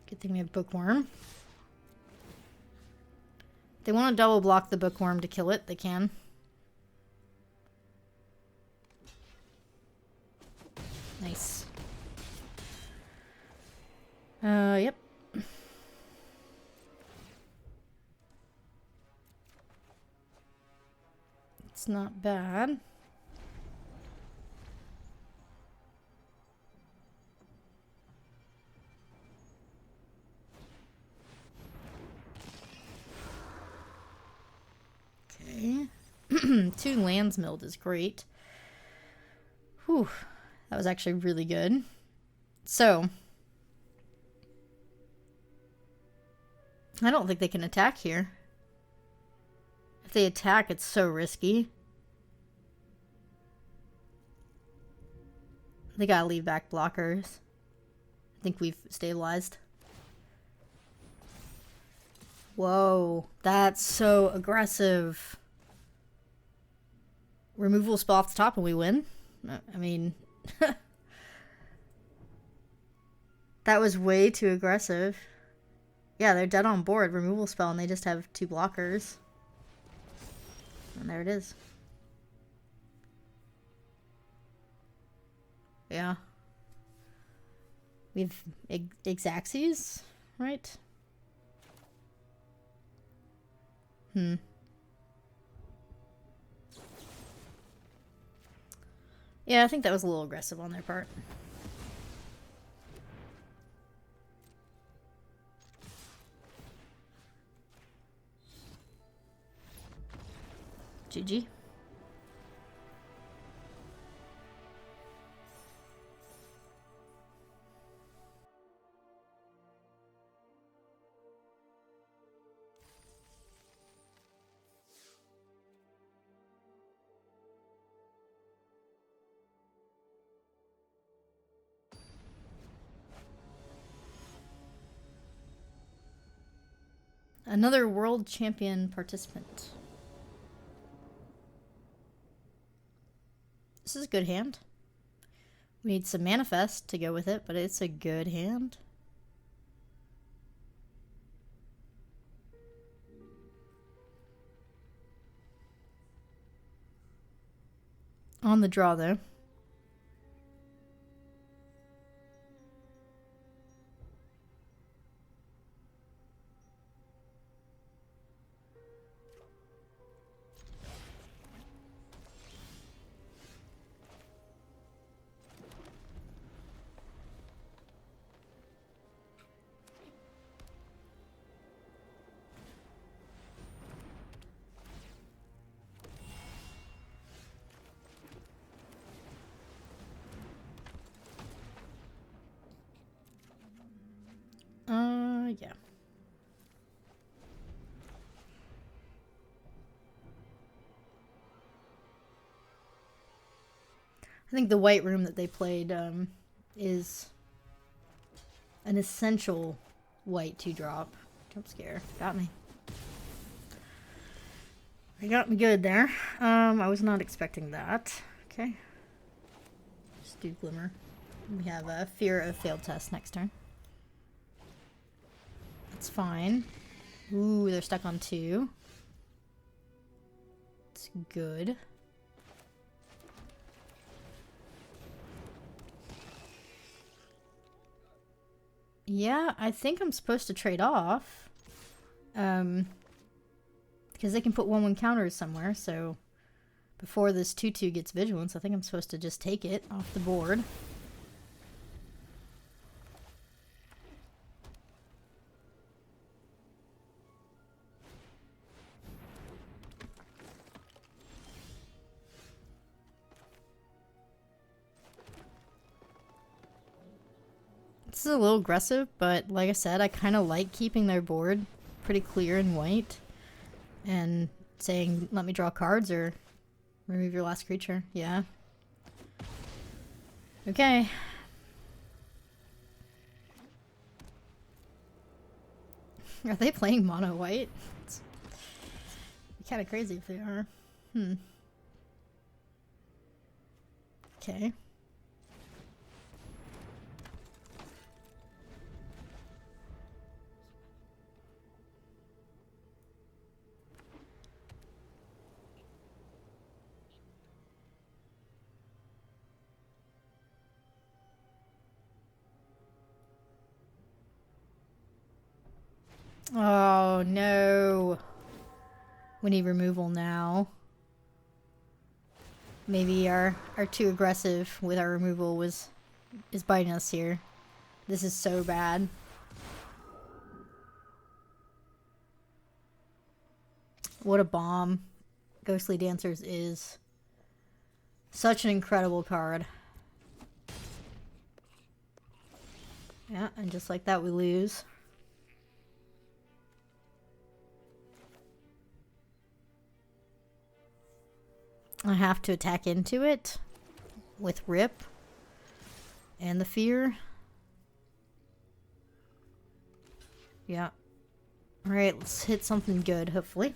Good thing we have Bookworm. If they want to double block the Bookworm to kill it, they can. Nice. Yep. It's not bad. Okay. 2 lands milled is great. Whew. That was actually really good. So, I don't think they can attack here. If they attack, it's so risky. They gotta leave back blockers. I think we've stabilized. Whoa, that's so aggressive. Removal spell off the top and we win? I mean, that was way too aggressive. Yeah, they're dead on board. Removal spell and they just have 2 blockers. And there it is. Yeah. We have Exaxes, right? Yeah, I think that was a little aggressive on their part. GG. Another world champion participant. This is a good hand. We need some manifest to go with it, but it's a good hand. On the draw, though. I think the white room that they played is an essential white 2-drop. Jump scare. Got me. They got me good there. I was not expecting that. Okay. Just do Glimmer. We have a Fear of Failed Test next turn. That's fine. Ooh, they're stuck on 2. It's good. Yeah, I think I'm supposed to trade off. Because they can put 1/1 counters somewhere, so before this 2/2 gets Vigilance, I think I'm supposed to just take it off the board. This is a little aggressive, but like I said, I kind of like keeping their board pretty clear and white. And saying, let me draw cards or remove your last creature. Yeah. Okay. Are they playing mono white? It's kind of crazy if they are. Okay. Oh no. We need removal now. Maybe our too aggressive with our removal is biting us here. This is so bad. What a bomb. Ghostly Dancers is such an incredible card. Yeah, and just like that we lose. I have to attack into it with Rip and the Fear. Yeah. Alright, let's hit something good, hopefully.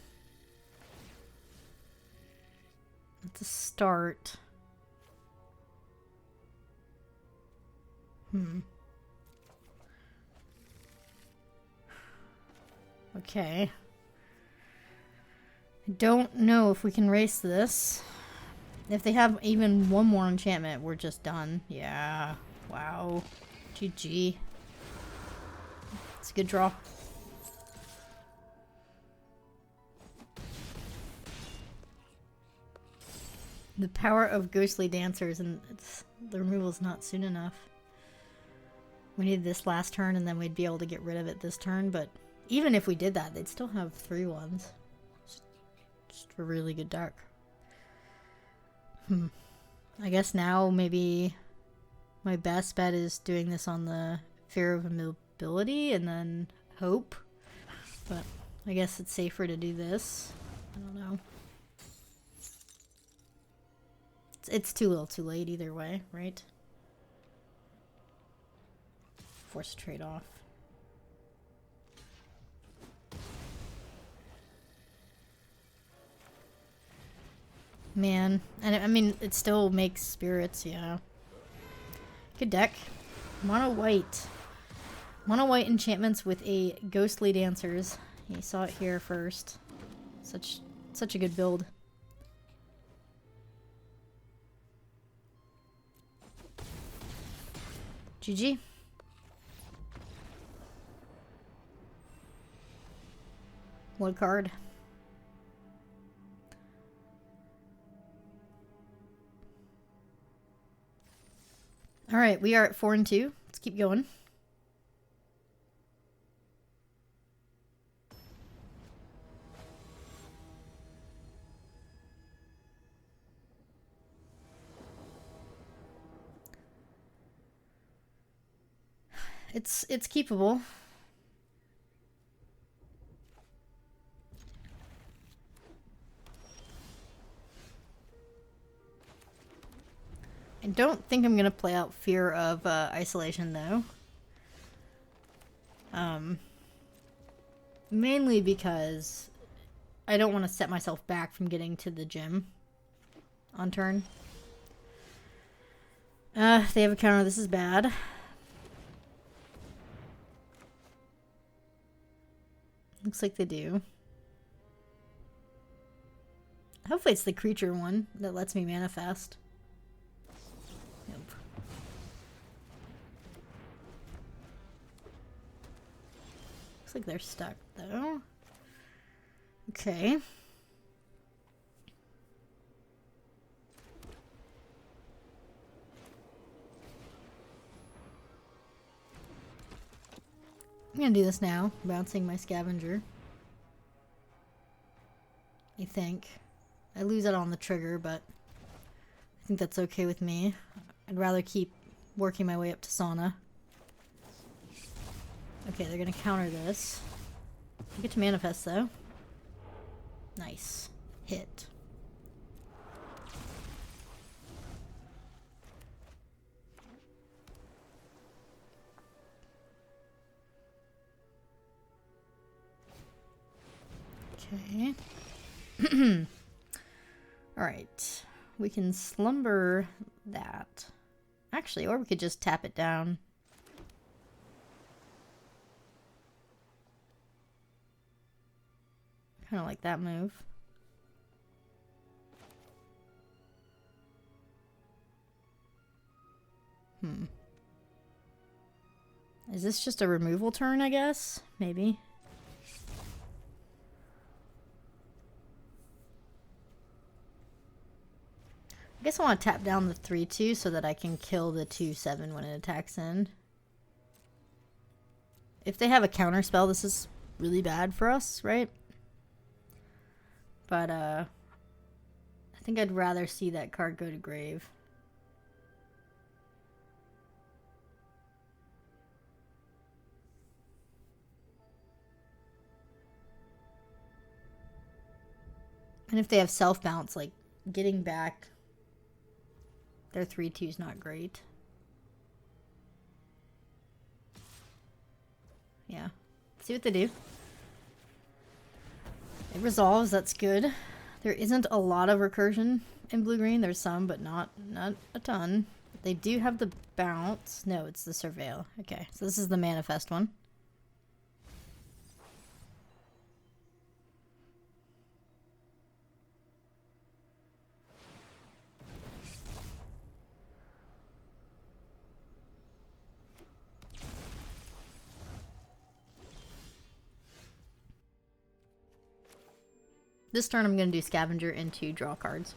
Let's start. Okay. I don't know if we can race this. If they have even one more enchantment, we're just done. Yeah. Wow. GG. It's a good draw. The power of Ghostly Dancers, and the removal's not soon enough. We need this last turn, and then we'd be able to get rid of it this turn, but even if we did that, they'd still have 3/1s. Just a really good deck. I guess now maybe my best bet is doing this on the Fear of Immobility and then hope. But I guess it's safer to do this. I don't know. It's too little too late either way, right? Force a trade off. Man, and I mean, it still makes spirits, yeah. Good deck. Mono white. Mono white enchantments with a Ghostly Dancers. You saw it here first. Such a good build. GG. What card? Alright, we are at 4-2. Let's keep going. It's keepable. I don't think I'm gonna play out Fear of Isolation though. Mainly because I don't want to set myself back from getting to the gym on turn. They have a counter. This is bad. Looks like they do. Hopefully it's the creature one that lets me manifest. Nope. Looks like they're stuck though. Okay. I'm gonna do this now, bouncing my scavenger. I think. I lose it on the trigger, but I think that's okay with me. I'd rather keep working my way up to sauna. Okay, they're gonna counter this. I get to manifest though. Nice. Hit. Okay. Alright. We can slumber that. Actually, or we could just tap it down. Kind of like that move. Is this just a removal turn, I guess? Maybe. I guess I want to tap down the 3/2 so that I can kill the 2/7 when it attacks in. If they have a counter spell, this is really bad for us, right? But, I think I'd rather see that card go to grave. And if they have self-bounce, like, getting back their 3/2 is not great. Yeah. See what they do. It resolves, that's good. There isn't a lot of recursion in blue-green. There's some, but not a ton. They do have the bounce. No, it's the surveil. Okay, so this is the manifest one. This turn I'm going to do Scavenger into draw cards.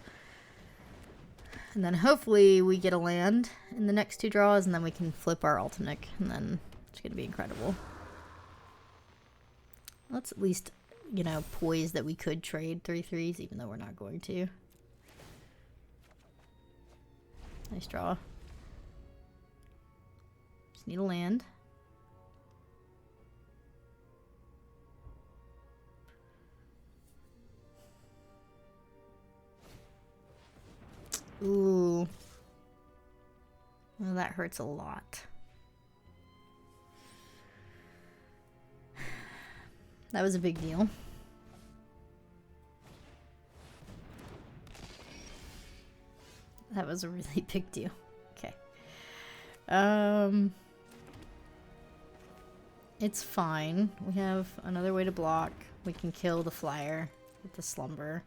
And then hopefully we get a land in the next 2 draws, and then we can flip our Ultimate, and then it's going to be incredible. Let's at least, you know, poise that we could trade 3/3s, even though we're not going to. Nice draw. Just need a land. Ooh. Well, that hurts a lot. That was a big deal. That was a really big deal. Okay. It's fine. We have another way to block. We can kill the flyer with the slumber.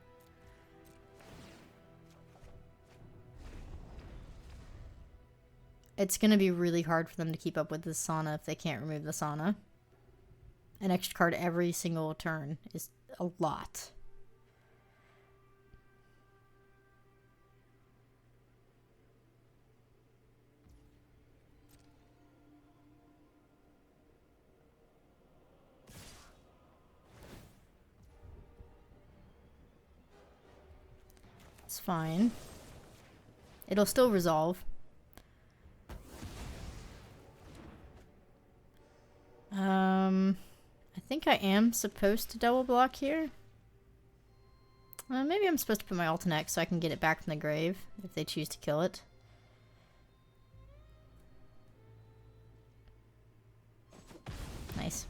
It's going to be really hard for them to keep up with the sauna if they can't remove the sauna. An extra card every single turn is a lot. It's fine. It'll still resolve. I think I am supposed to double block here. Maybe I'm supposed to put my ult next so I can get it back from the grave if they choose to kill it. Nice.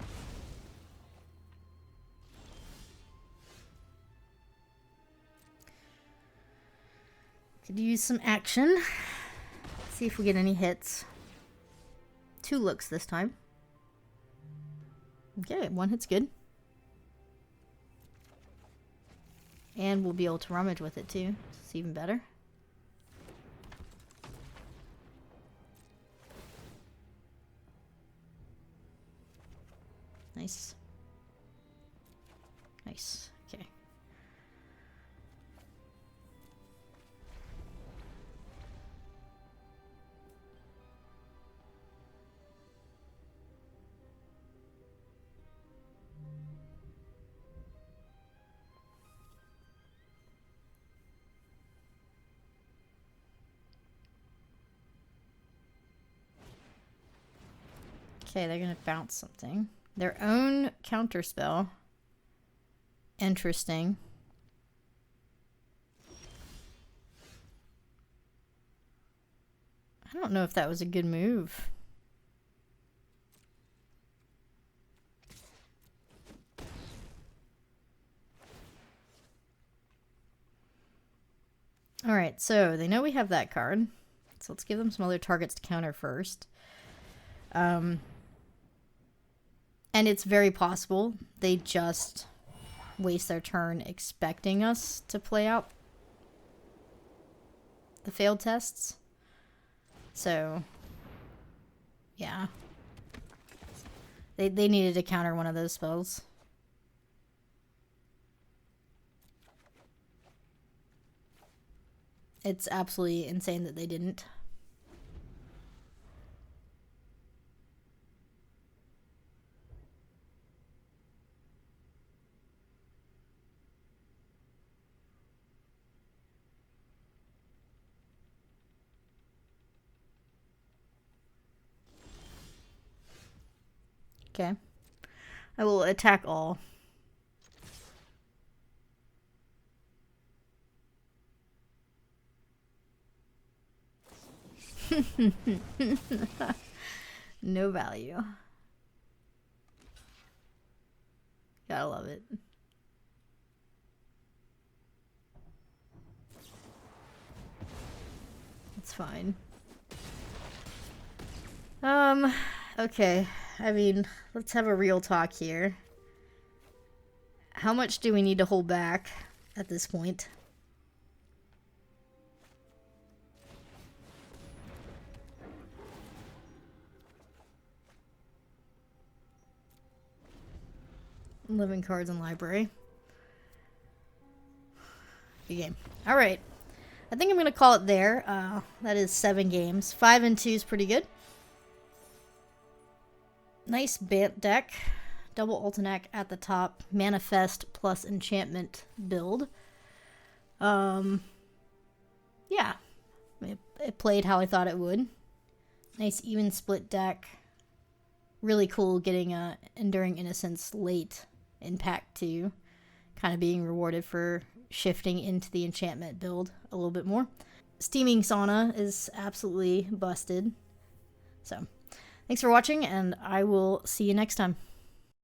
Could use some action. See if we get any hits. 2 looks this time. Okay, 1 hit's good. And we'll be able to rummage with it too. It's even better. Nice. Nice. Okay. Okay, they're gonna bounce something. Their own counterspell. Interesting. I don't know if that was a good move. Alright, so they know we have that card. So let's give them some other targets to counter first. And it's very possible they just waste their turn expecting us to play out the failed tests. So, yeah. They needed to counter one of those spells. It's absolutely insane that they didn't. Okay. I will attack all. No value. Gotta love it. It's fine. Okay. I mean, let's have a real talk here. How much do we need to hold back at this point? Living cards in library. Good game. Alright. I think I'm going to call it there. That is 7 games. 5 and 2 is pretty good. Nice Bant deck. Double Ultinac at the top. Manifest plus enchantment build. Yeah. It played how I thought it would. Nice even split deck. Really cool getting Enduring Innocence late in pack 2. Kind of being rewarded for shifting into the enchantment build a little bit more. Steaming Sauna is absolutely busted. So, thanks for watching, and I will see you next time.